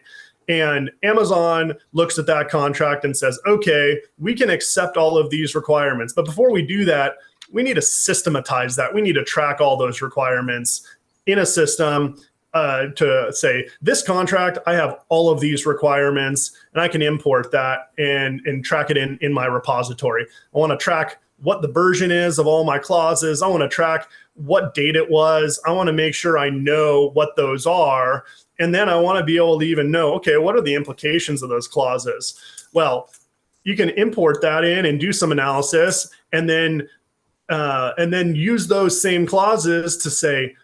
And Amazon looks at that contract and says, okay, we can accept all of these requirements. But before we do that, we need to systematize that. We need to track all those requirements in a system to say this contract, I have all of these requirements, and I can import that and track it in my repository. I want to track what the version is of all my clauses. I want to track what date it was. I want to make sure I know what those are. And then I want to be able to even know, okay, what are the implications of those clauses? Well, you can import that in and do some analysis, and then use those same clauses to say,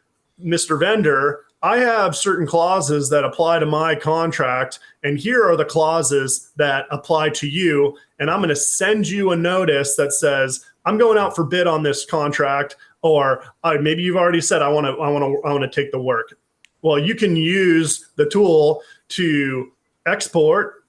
Mr. Vendor, I have certain clauses that apply to my contract, and here are the clauses that apply to you. And I'm going to send you a notice that says, I'm going out for bid on this contract, or maybe you've already said, I want to take the work. Well, you can use the tool to export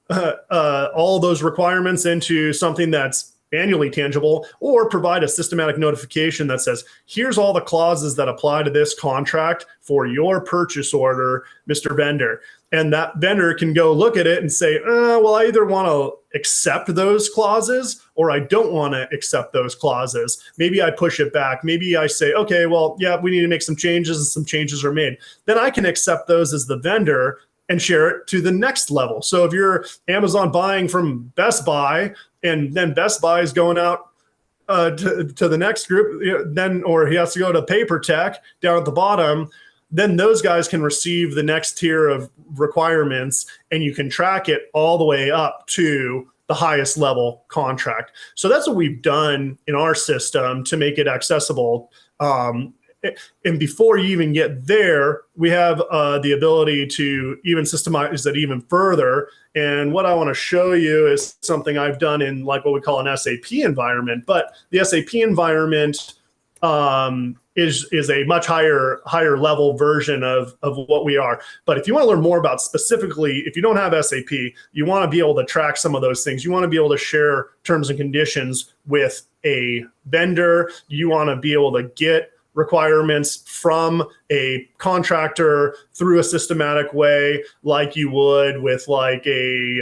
all those requirements into something that's annually tangible, or provide a systematic notification that says, here's all the clauses that apply to this contract for your purchase order, Mr. Vendor. And that vendor can go look at it and say, well, I either want to accept those clauses or I don't want to accept those clauses. Maybe I push it back. Maybe I say, okay, well, yeah, we need to make some changes, and some changes are made. Then I can accept those as the vendor and share it to the next level. So if you're Amazon buying from Best Buy, and then Best Buy is going out to the next group, or he has to go to Paper Tech down at the bottom, then those guys can receive the next tier of requirements, and you can track it all the way up to the highest level contract. So that's what we've done in our system to make it accessible. And before you even get there, we have the ability to even systemize it even further. And what I want to show you is something I've done in like what we call an SAP environment. But the SAP environment is a much higher level version of what we are. But if you want to learn more about specifically, if you don't have SAP, you want to be able to track some of those things. You want to be able to share terms and conditions with a vendor. You want to be able to get requirements from a contractor through a systematic way, like you would with like a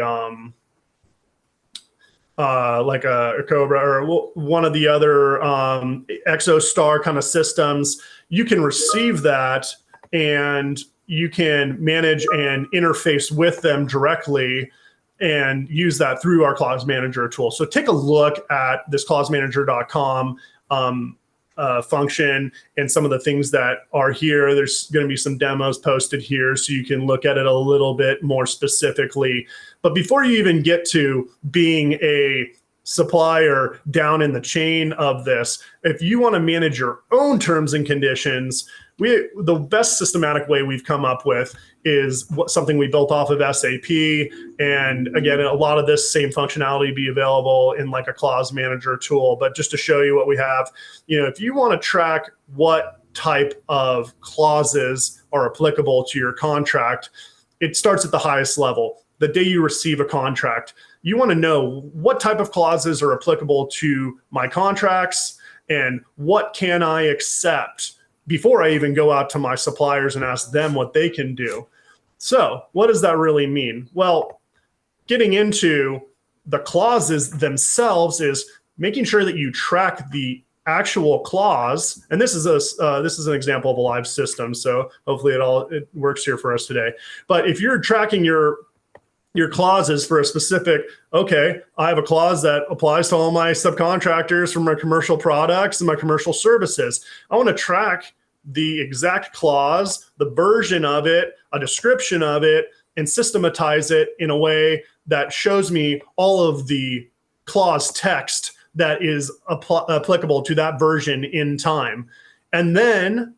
Cobra or one of the other ExoStar kind of systems. You can receive that, and you can manage and interface with them directly and use that through our Clause Manager tool. So take a look at this clausemanager.com function and some of the things that are here. There's going to be some demos posted here so you can look at it a little bit more specifically. But before you even get to being a supplier down in the chain of this, if you want to manage your own terms and conditions, the best systematic way we've come up with is something we built off of SAP. And again, a lot of this same functionality be available in like a Clause Manager tool. But just to show you what we have, if you want to track what type of clauses are applicable to your contract, it starts at the highest level. The day you receive a contract, you want to know what type of clauses are applicable to my contracts and what can I accept before I even go out to my suppliers and ask them what they can do. So what does that really mean? Well, getting into the clauses themselves is making sure that you track the actual clause. And this is an example of a live system, so hopefully it works here for us today. But if you're tracking your clauses for a specific, okay, I have a clause that applies to all my subcontractors for my commercial products and my commercial services. I want to track the exact clause, the version of it, a description of it, and systematize it in a way that shows me all of the clause text that is applicable to that version in time. And then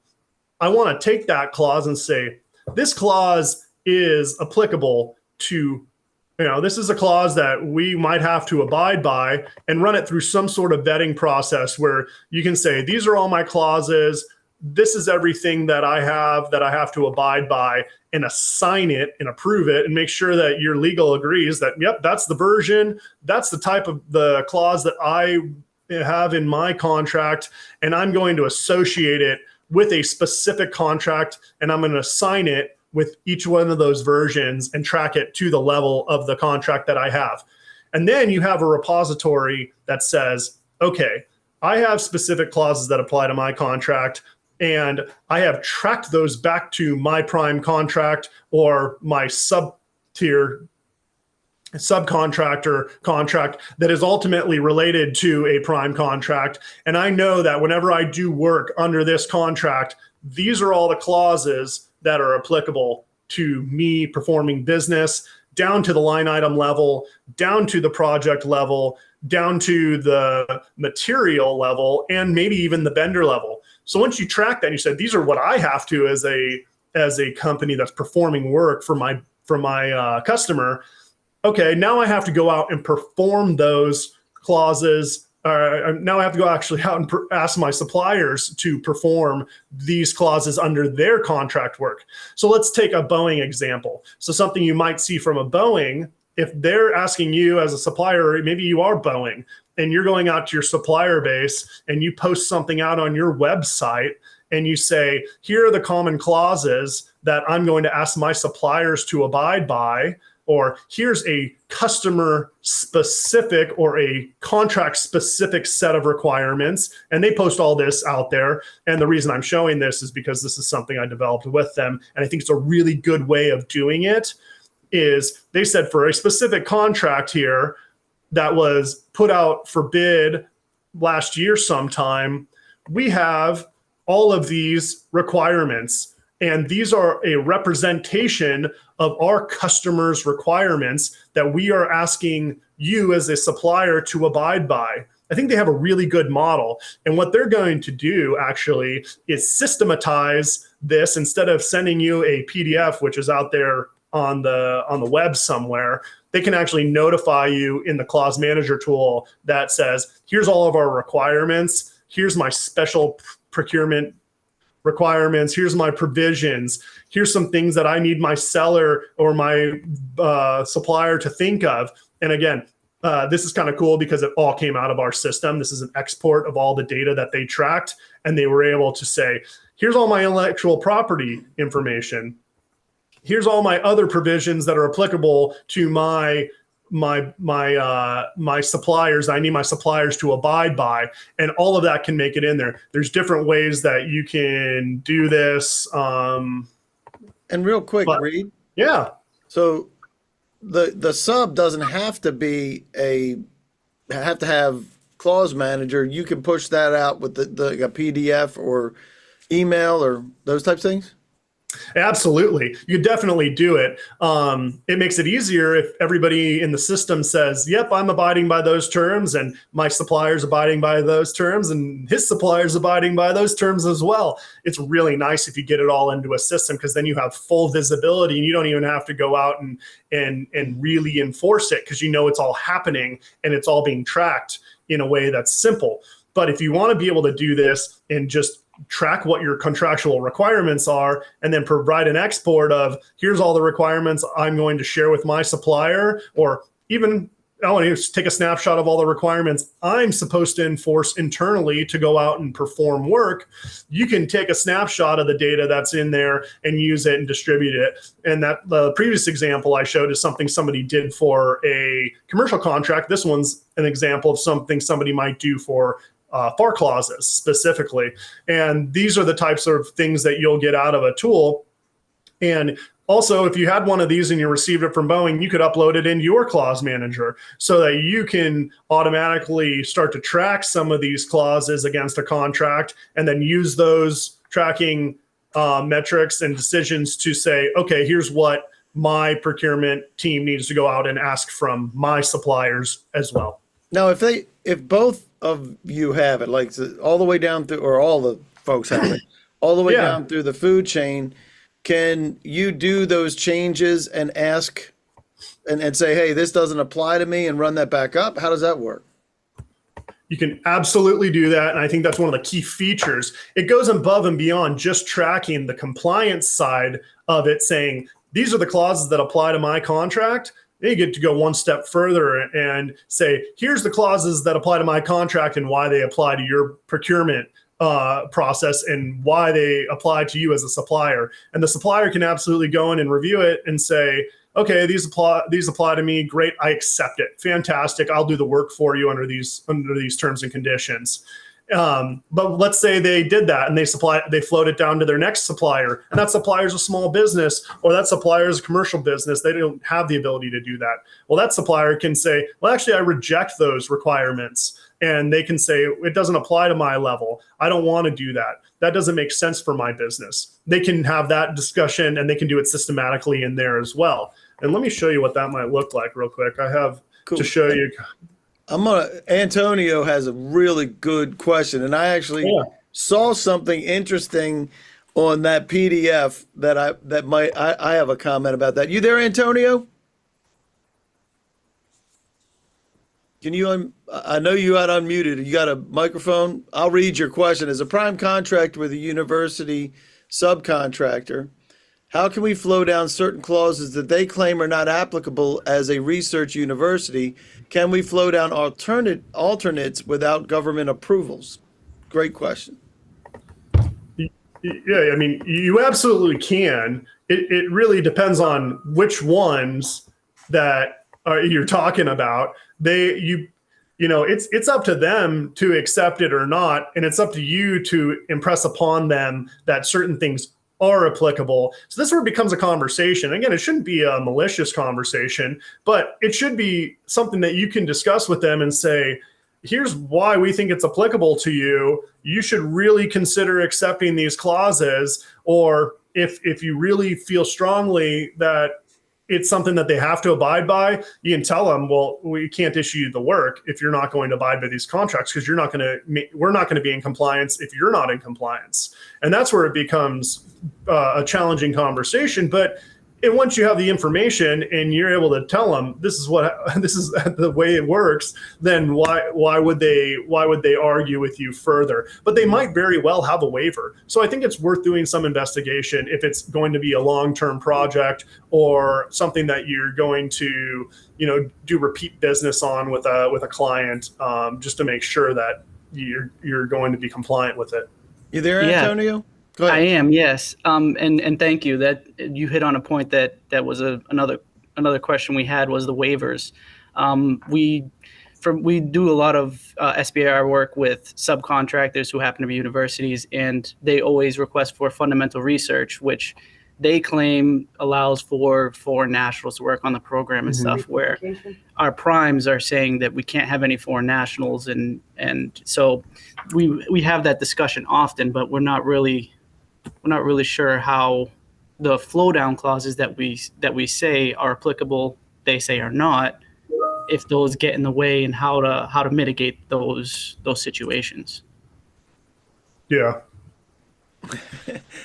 I want to take that clause and say, this clause is applicable to, this is a clause that we might have to abide by, and run it through some sort of vetting process where you can say, these are all my clauses. This is everything that I have to abide by, and assign it and approve it and make sure that your legal agrees that, yep, that's the version, that's the type of the clause that I have in my contract, and I'm going to associate it with a specific contract, and I'm going to assign it with each one of those versions and track it to the level of the contract that I have. And then you have a repository that says, okay, I have specific clauses that apply to my contract. and I have tracked those back to my prime contract or my sub-tier subcontractor contract that is ultimately related to a prime contract. And I know that whenever I do work under this contract, these are all the clauses that are applicable to me performing business, down to the line item level, down to the project level, down to the material level, and maybe even the vendor level. So once you track that, and you said, these are what I have to as a company that's performing work for my customer. Okay, now I have to go out and perform those clauses. Now I have to go actually out and ask my suppliers to perform these clauses under their contract work. So let's take a Boeing example. So something you might see from a Boeing, if they're asking you as a supplier, maybe you are Boeing, and you're going out to your supplier base and you post something out on your website and you say, here are the common clauses that I'm going to ask my suppliers to abide by, or here's a customer specific or a contract specific set of requirements. And they post all this out there. And the reason I'm showing this is because this is something I developed with them. And I think it's a really good way of doing it. Is they said for a specific contract here that was put out for bid last year sometime, we have all of these requirements. And these are a representation of our customers' requirements that we are asking you as a supplier to abide by. I think they have a really good model. And what they're going to do actually is systematize this. Instead of sending you a PDF, which is out there on the web somewhere, they can actually notify you in the clause manager tool that says, here's all of our requirements. Here's my special procurement requirements. Here's my provisions. Here's some things that I need my seller or my supplier to think of. And again, this is kind of cool because it all came out of our system. This is an export of all the data that they tracked. And they were able to say, here's all my intellectual property information. Here's all my other provisions that are applicable to my suppliers. I need my suppliers to abide by, and all of that can make it in there. There's different ways that you can do this. And real quick, Reed. Yeah. So the sub doesn't have to be have to have clause manager. You can push that out with a PDF or email or those types of things. Absolutely. You definitely do it. It makes it easier if everybody in the system says, yep, I'm abiding by those terms, and my supplier's abiding by those terms, and his supplier's abiding by those terms as well. It's really nice if you get it all into a system, because then you have full visibility and you don't even have to go out and really enforce it, because you know it's all happening and it's all being tracked in a way that's simple. But if you want to be able to do this and just track what your contractual requirements are, and then provide an export of, here's all the requirements I'm going to share with my supplier, or even I want to take a snapshot of all the requirements I'm supposed to enforce internally to go out and perform work. You can take a snapshot of the data that's in there and use it and distribute it. And that the previous example I showed is something somebody did for a commercial contract. This one's an example of something somebody might do for FAR clauses specifically. And these are the types of things that you'll get out of a tool. And also, if you had one of these and you received it from Boeing, you could upload it into your clause manager so that you can automatically start to track some of these clauses against a contract, and then use those tracking metrics and decisions to say, okay, here's what my procurement team needs to go out and ask from my suppliers as well. Now, if both of you have it, like all the way down through, or all the folks have it, all the way down through the food chain, can you do those changes and ask and say, hey, this doesn't apply to me, and run that back up? How does that work? You can absolutely do that. And I think that's one of the key features. It goes above and beyond just tracking the compliance side of it, saying, these are the clauses that apply to my contract. Then you get to go one step further and say, here's the clauses that apply to my contract and why they apply to your procurement process and why they apply to you as a supplier. And the supplier can absolutely go in and review it and say, okay, these apply to me. Great, I accept it. Fantastic. I'll do the work for you under these terms and conditions. But let's say they did that and they float it down to their next supplier, and that supplier's a small business, or that supplier is a commercial business. They don't have the ability to do that. Well, that supplier can say, well, actually, I reject those requirements. And they can say, it doesn't apply to my level. I don't want to do that. That doesn't make sense for my business. They can have that discussion, and they can do it systematically in there as well. And let me show you what that might look like real quick. I have to show you. Antonio has a really good question, and I actually saw something interesting on that PDF I have a comment about that. You there, Antonio? Can you, I know you had unmuted. You got a microphone? I'll read your question. As a prime contractor with a university subcontractor, how can we flow down certain clauses that they claim are not applicable as a research university? Can we flow down alternates without government approvals? Great question. Yeah, I mean, you absolutely can. It really depends on which ones that you're talking about. It's up to them to accept it or not, and it's up to you to impress upon them that certain things are applicable. So this is where it becomes a conversation. Again, it shouldn't be a malicious conversation, but it should be something that you can discuss with them and say, here's why we think it's applicable to you. You should really consider accepting these clauses, or if you really feel strongly that it's something that they have to abide by, you can tell them, well, we can't issue you the work if you're not going to abide by these contracts, because we're not going to be in compliance if you're not in compliance. And that's where it becomes a challenging conversation. But once you have the information and you're able to tell them this is the way it works, then why would they argue with you further? But they might very well have a waiver. So I think it's worth doing some investigation if it's going to be a long-term project or something that you're going to do repeat business on with a client, just to make sure that you're going to be compliant with it. You there, Antonio? Go ahead. I am, yes. And thank you. That you hit on a point that was another question we had, was the waivers. We do a lot of SBIR work with subcontractors who happen to be universities, and they always request for fundamental research, which they claim allows for foreign nationals to work on the program and stuff, where our primes are saying that we can't have any foreign nationals. And so we have that discussion often, but we're not really sure how the flow down clauses that we say are applicable, they say are not, if those get in the way, and how to mitigate those situations. Yeah.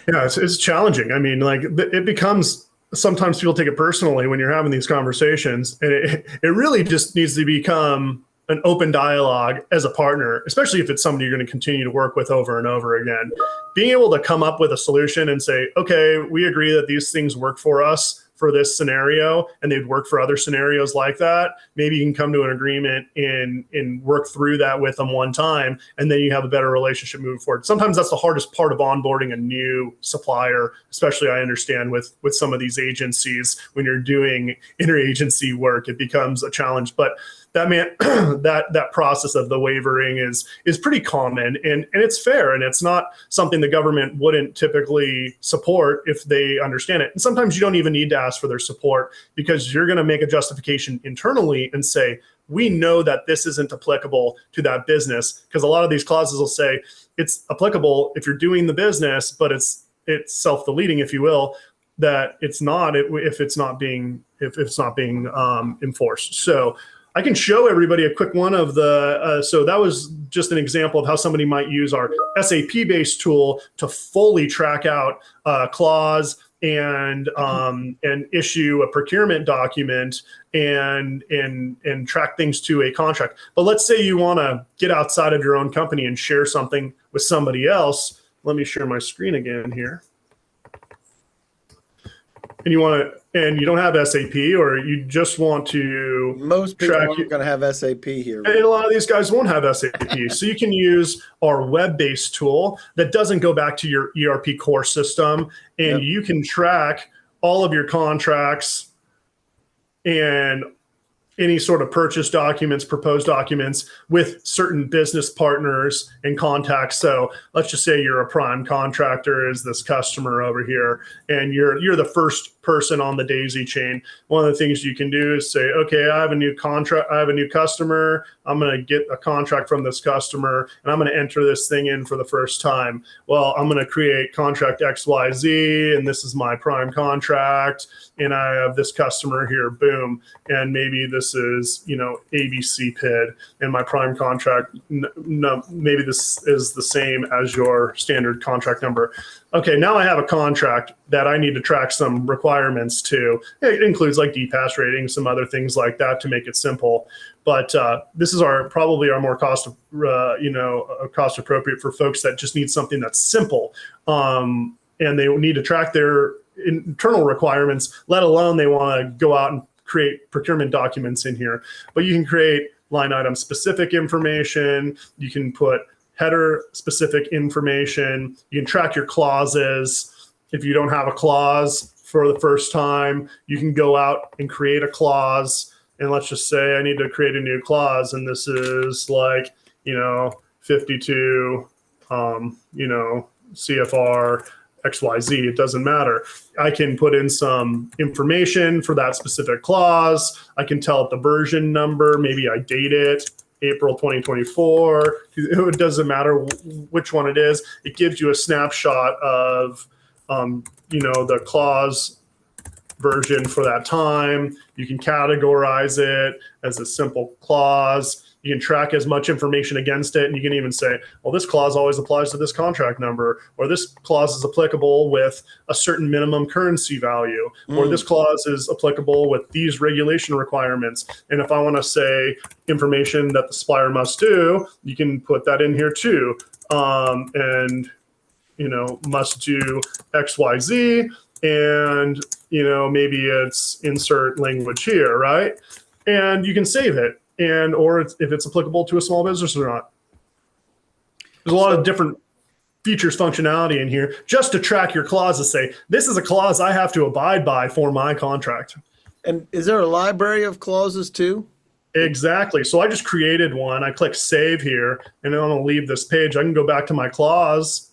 Yeah, it's challenging. I mean, like, it becomes, sometimes people take it personally when you're having these conversations, and it really just needs to become an open dialogue as a partner, especially if it's somebody you're going to continue to work with over and over again. Being able to come up with a solution and say, okay, we agree that these things work for us for this scenario, and they'd work for other scenarios like that. Maybe you can come to an agreement and work through that with them one time, and then you have a better relationship moving forward. Sometimes that's the hardest part of onboarding a new supplier, especially I understand with some of these agencies. When you're doing interagency work, it becomes a challenge. But that process of the wavering is pretty common, and it's fair, and it's not something the government wouldn't typically support if they understand it. And sometimes you don't even need to ask for their support, because you're going to make a justification internally and say, we know that this isn't applicable to that business, because a lot of these clauses will say it's applicable if you're doing the business, but it's self-deleting, if you will, that it's not if it's not being enforced. So I can show everybody a quick one of the, so that was just an example of how somebody might use our SAP-based tool to fully track out a clause and issue a procurement document and track things to a contract. But let's say you want to get outside of your own company and share something with somebody else. Let me share my screen again here. And you don't have SAP, or you just want to Most people track aren't going to have SAP here. And a lot of these guys won't have SAP. So you can use our web-based tool that doesn't go back to your ERP core system, and you can track all of your contracts and any sort of purchase documents, proposed documents with certain business partners and contacts. So let's just say you're a prime contractor, is this customer over here, and you're the first person on the daisy chain. One of the things you can do is say, okay, I have a new customer. I'm going to get a contract from this customer, and I'm going to enter this thing in for the first time. Well, I'm going to create contract XYZ, and this is my prime contract, and I have this customer here, boom, and maybe this is, ABC PID, and my prime contract, no, maybe this is the same as your standard contract number. Okay, now I have a contract that I need to track some requirements to. It includes like DPAS ratings, some other things like that to make it simple. But this is probably our more cost appropriate for folks that just need something that's simple, and they need to track their internal requirements, let alone they want to go out and create procurement documents in here. But you can create line item specific information. You can put header specific information. You can track your clauses. If you don't have a clause for the first time, you can go out and create a clause. And let's just say I need to create a new clause, and this is like, 52, CFR XYZ, it doesn't matter. I can put in some information for that specific clause. I can tell it the version number. Maybe I date it April 2024. It doesn't matter which one it is. It gives you a snapshot of, the clause version for that time. You can categorize it as a simple clause. You can track as much information against it, and you can even say, well, this clause always applies to this contract number, or this clause is applicable with a certain minimum currency value, or this clause is applicable with these regulation requirements. And if I want to say information that the supplier must do, you can put that in here too. Must do XYZ, and, maybe it's insert language here, right? And you can save it. Or if it's applicable to a small business or not. There's a lot of different features, functionality in here just to track your clauses. Say, this is a clause I have to abide by for my contract. And is there a library of clauses too? Exactly. So I just created one. I click save here, and then I'm going to leave this page. I can go back to my clause.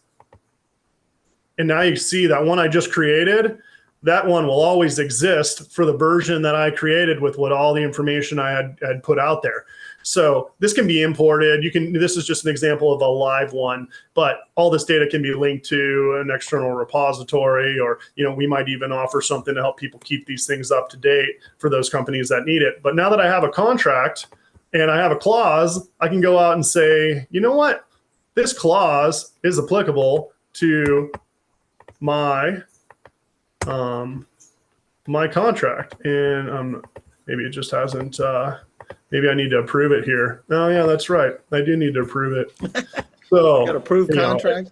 And now you see that one I just created. That one will always exist for the version that I created with all the information I had put out there. So this can be imported. This is just an example of a live one, but all this data can be linked to an external repository, or, we might even offer something to help people keep these things up to date for those companies that need it. But now that I have a contract and I have a clause, I can go out and say, you know what? This clause is applicable to my contract, and maybe it just hasn't. Maybe I need to approve it here. Oh yeah, that's right. I do need to approve it. So Got approved contract.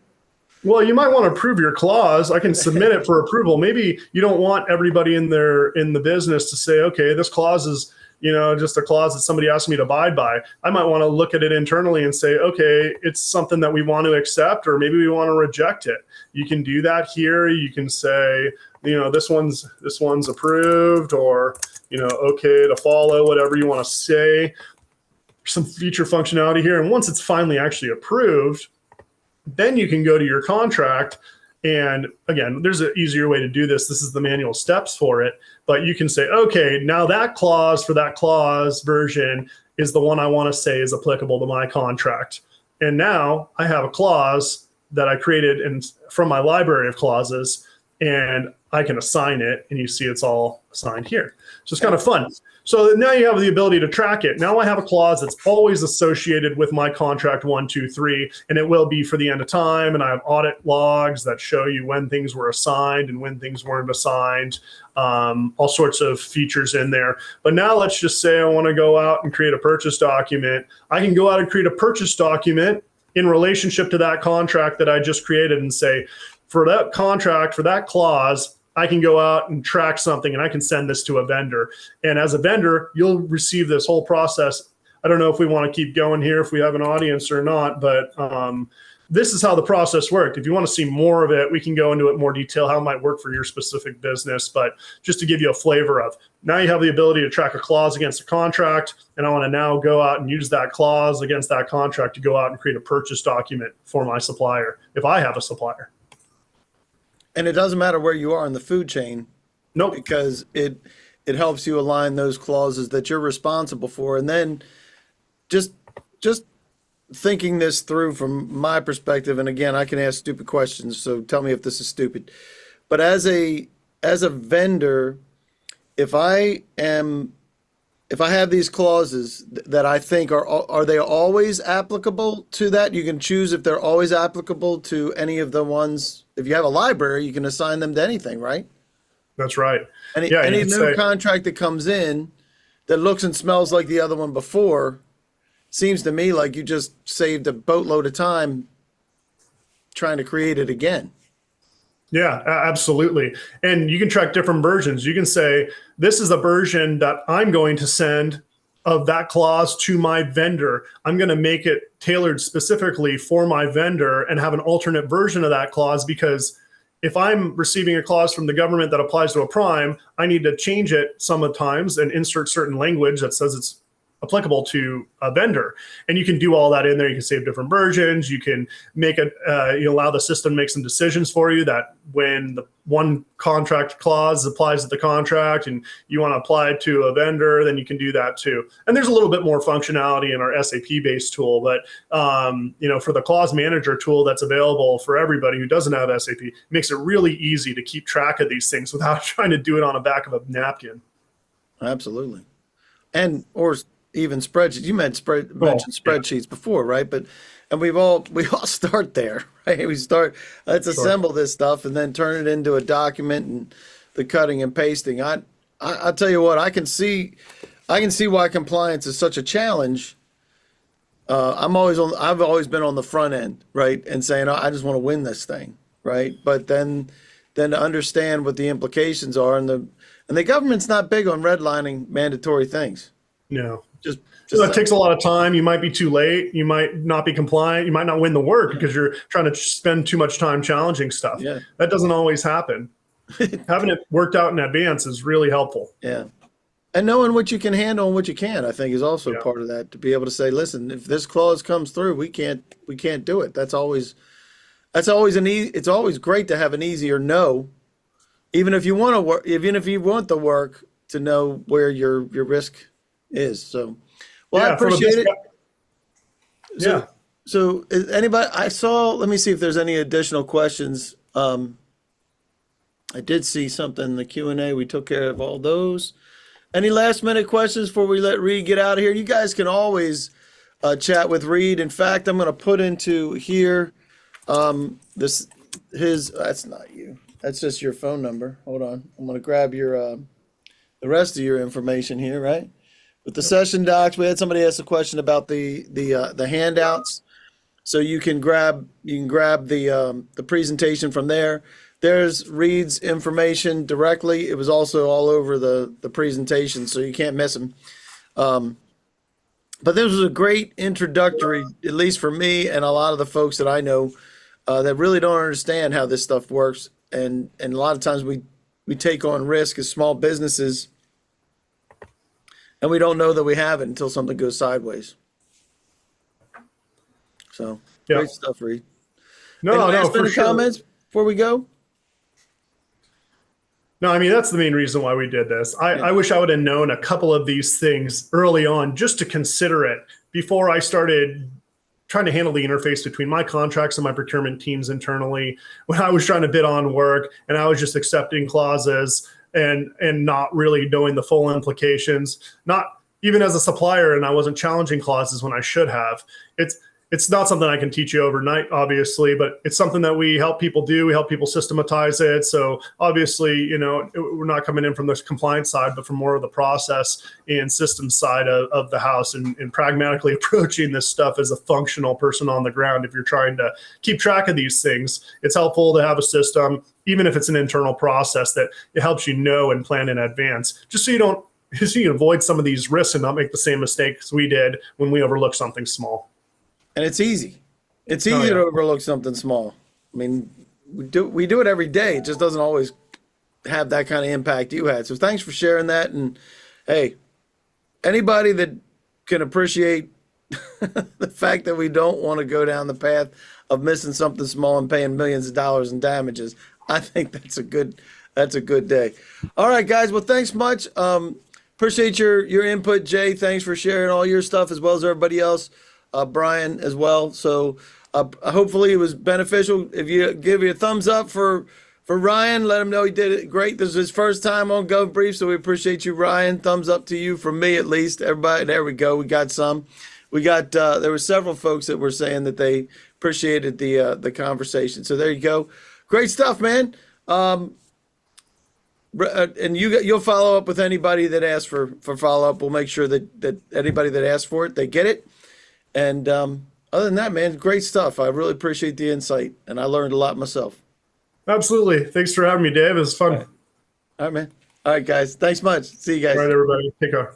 Well, you might want to approve your clause. I can submit it for approval. Maybe you don't want everybody in the business to say, okay, this clause is, just a clause that somebody asked me to abide by. I might want to look at it internally and say, okay, it's something that we want to accept, or maybe we want to reject it. You can do that here. You can say, this one's approved, or, okay to follow, whatever you want to say. Some feature functionality here. And once it's finally actually approved, then you can go to your contract. And again, there's an easier way to do this. This is the manual steps for it. But you can say, okay, now that clause for that clause version is the one I want to say is applicable to my contract. And now I have a clause that I created from my library of clauses, and I can assign it, and you see it's all assigned here. So it's kind of fun. So now you have the ability to track it. Now I have a clause that's always associated with my contract 1, 2, 3, and it will be for the end of time. And I have audit logs that show you when things were assigned and when things weren't assigned, all sorts of features in there. But now let's just say I want to go out and create a purchase document. I can go out and create a purchase document in relationship to that contract that I just created and say, for that contract, for that clause, I can go out and track something, and I can send this to a vendor. And as a vendor, you'll receive this whole process. I don't know if we want to keep going here, if we have an audience or not, but this is how the process worked. If you want to see more of it, we can go into it in more detail, how it might work for your specific business. But just to give you a flavor of, now you have the ability to track a clause against a contract, and I want to now go out and use that clause against that contract to go out and create a purchase document for my supplier, if I have a supplier. And it doesn't matter where you are in the food chain. Nope. Because it helps you align those clauses that you're responsible for. And then just thinking this through from my perspective, and again, I can ask stupid questions, so tell me if this is stupid. But as a vendor, if I have these clauses that I think are they always applicable to that? You can choose if they're always applicable to any of the ones. If you have a library, you can assign them to anything, right? That's right. Any new contract that comes in that looks and smells like the other one before, seems to me like you just saved a boatload of time trying to create it again. Yeah, absolutely. And you can track different versions. You can say, this is the version that I'm going to send of that clause to my vendor. I'm going to make it tailored specifically for my vendor and have an alternate version of that clause, because if I'm receiving a clause from the government that applies to a prime, I need to change it sometimes and insert certain language that says it's applicable to a vendor. And you can do all that in there. You can save different versions. You can make it, allow the system to make some decisions for you that when the one contract clause applies to the contract and you want to apply it to a vendor, then you can do that too. And there's a little bit more functionality in our SAP-based tool, but for the clause manager tool that's available for everybody who doesn't have SAP, it makes it really easy to keep track of these things without trying to do it on the back of a napkin. Absolutely. Or even spreadsheets. You mentioned spreadsheets before, right? And we all start there, right? We start, let's assemble this stuff and then turn it into a document and the cutting and pasting. I'll tell you what, I can see why compliance is such a challenge. I've always been on the front end, right? And saying, I just want to win this thing, right? But then to understand what the implications are, and the government's not big on redlining mandatory things. No. Just that takes a lot of time. You might be too late. You might not be compliant. You might not win the work because you're trying to spend too much time challenging stuff. Yeah. That doesn't always happen. Having it worked out in advance is really helpful. Yeah. And knowing what you can handle and what you can't, I think, is also part of that, to be able to say, listen, if this clause comes through, we can't do it. it's always great to have an easier no, even if you want to work, even if you want the work, to know where your risk is. So, well, I appreciate it. So anybody, let me see if there's any additional questions. I did see something in the Q&A. We took care of all those. Any last minute questions before we let Reed get out of here? You guys can always chat with Reed. In fact, I'm going to put into here that's not you. That's just your phone number. Hold on. I'm going to grab your the rest of your information here, right? With the session docs, we had somebody ask a question about the handouts. So you can grab the presentation from there. There's Reed's information directly. It was also all over the presentation, so you can't miss them. But this was a great introductory, at least for me and a lot of the folks that I know that really don't understand how this stuff works. And a lot of times we take on risk as small businesses, and we don't know that we have it until something goes sideways. So great stuff, Reed. Last minute comments before we go? No, I mean, that's the main reason why we did this. I wish I would have known a couple of these things early on, just to consider it before I started trying to handle the interface between my contracts and my procurement teams internally, when I was trying to bid on work and I was just accepting clauses and not really knowing the full implications, not even as a supplier, and I wasn't challenging clauses when I should have. It's not something I can teach you overnight, obviously, but it's something that we help people do. We help people systematize it. So obviously, we're not coming in from the compliance side, but from more of the process and system side of the house, and pragmatically approaching this stuff as a functional person on the ground. If you're trying to keep track of these things, it's helpful to have a system, even if it's an internal process, that it helps you know and plan in advance, just so you avoid some of these risks and not make the same mistakes we did when we overlooked something small. And it's easy. It's Oh, easy yeah. to overlook something small. I mean, we do it every day. It just doesn't always have that kind of impact you had. So thanks for sharing that. And hey, anybody that can appreciate the fact that we don't want to go down the path of missing something small and paying millions of dollars in damages, I think that's a good day. All right, guys. Well, thanks much. Appreciate your input, Jay. Thanks for sharing all your stuff as well as everybody else. Brian as well. So hopefully it was beneficial. If you give you a thumbs up for Ryan, let him know he did it great. This is his first time on GovBrief, so we appreciate you, Ryan. Thumbs up to you from me at least. Everybody, there we go. We got some. We got there were several folks that were saying that they appreciated the conversation. So there you go. Great stuff, man. And you'll follow up with anybody that asks for follow up. We'll make sure that anybody that asks for it, they get it. And other than that, man, great stuff. I really appreciate the insight, and I learned a lot myself. Absolutely. Thanks for having me, Dave. It was fun. All right, man. All right, guys. Thanks much. See you guys. All right, everybody. Take care.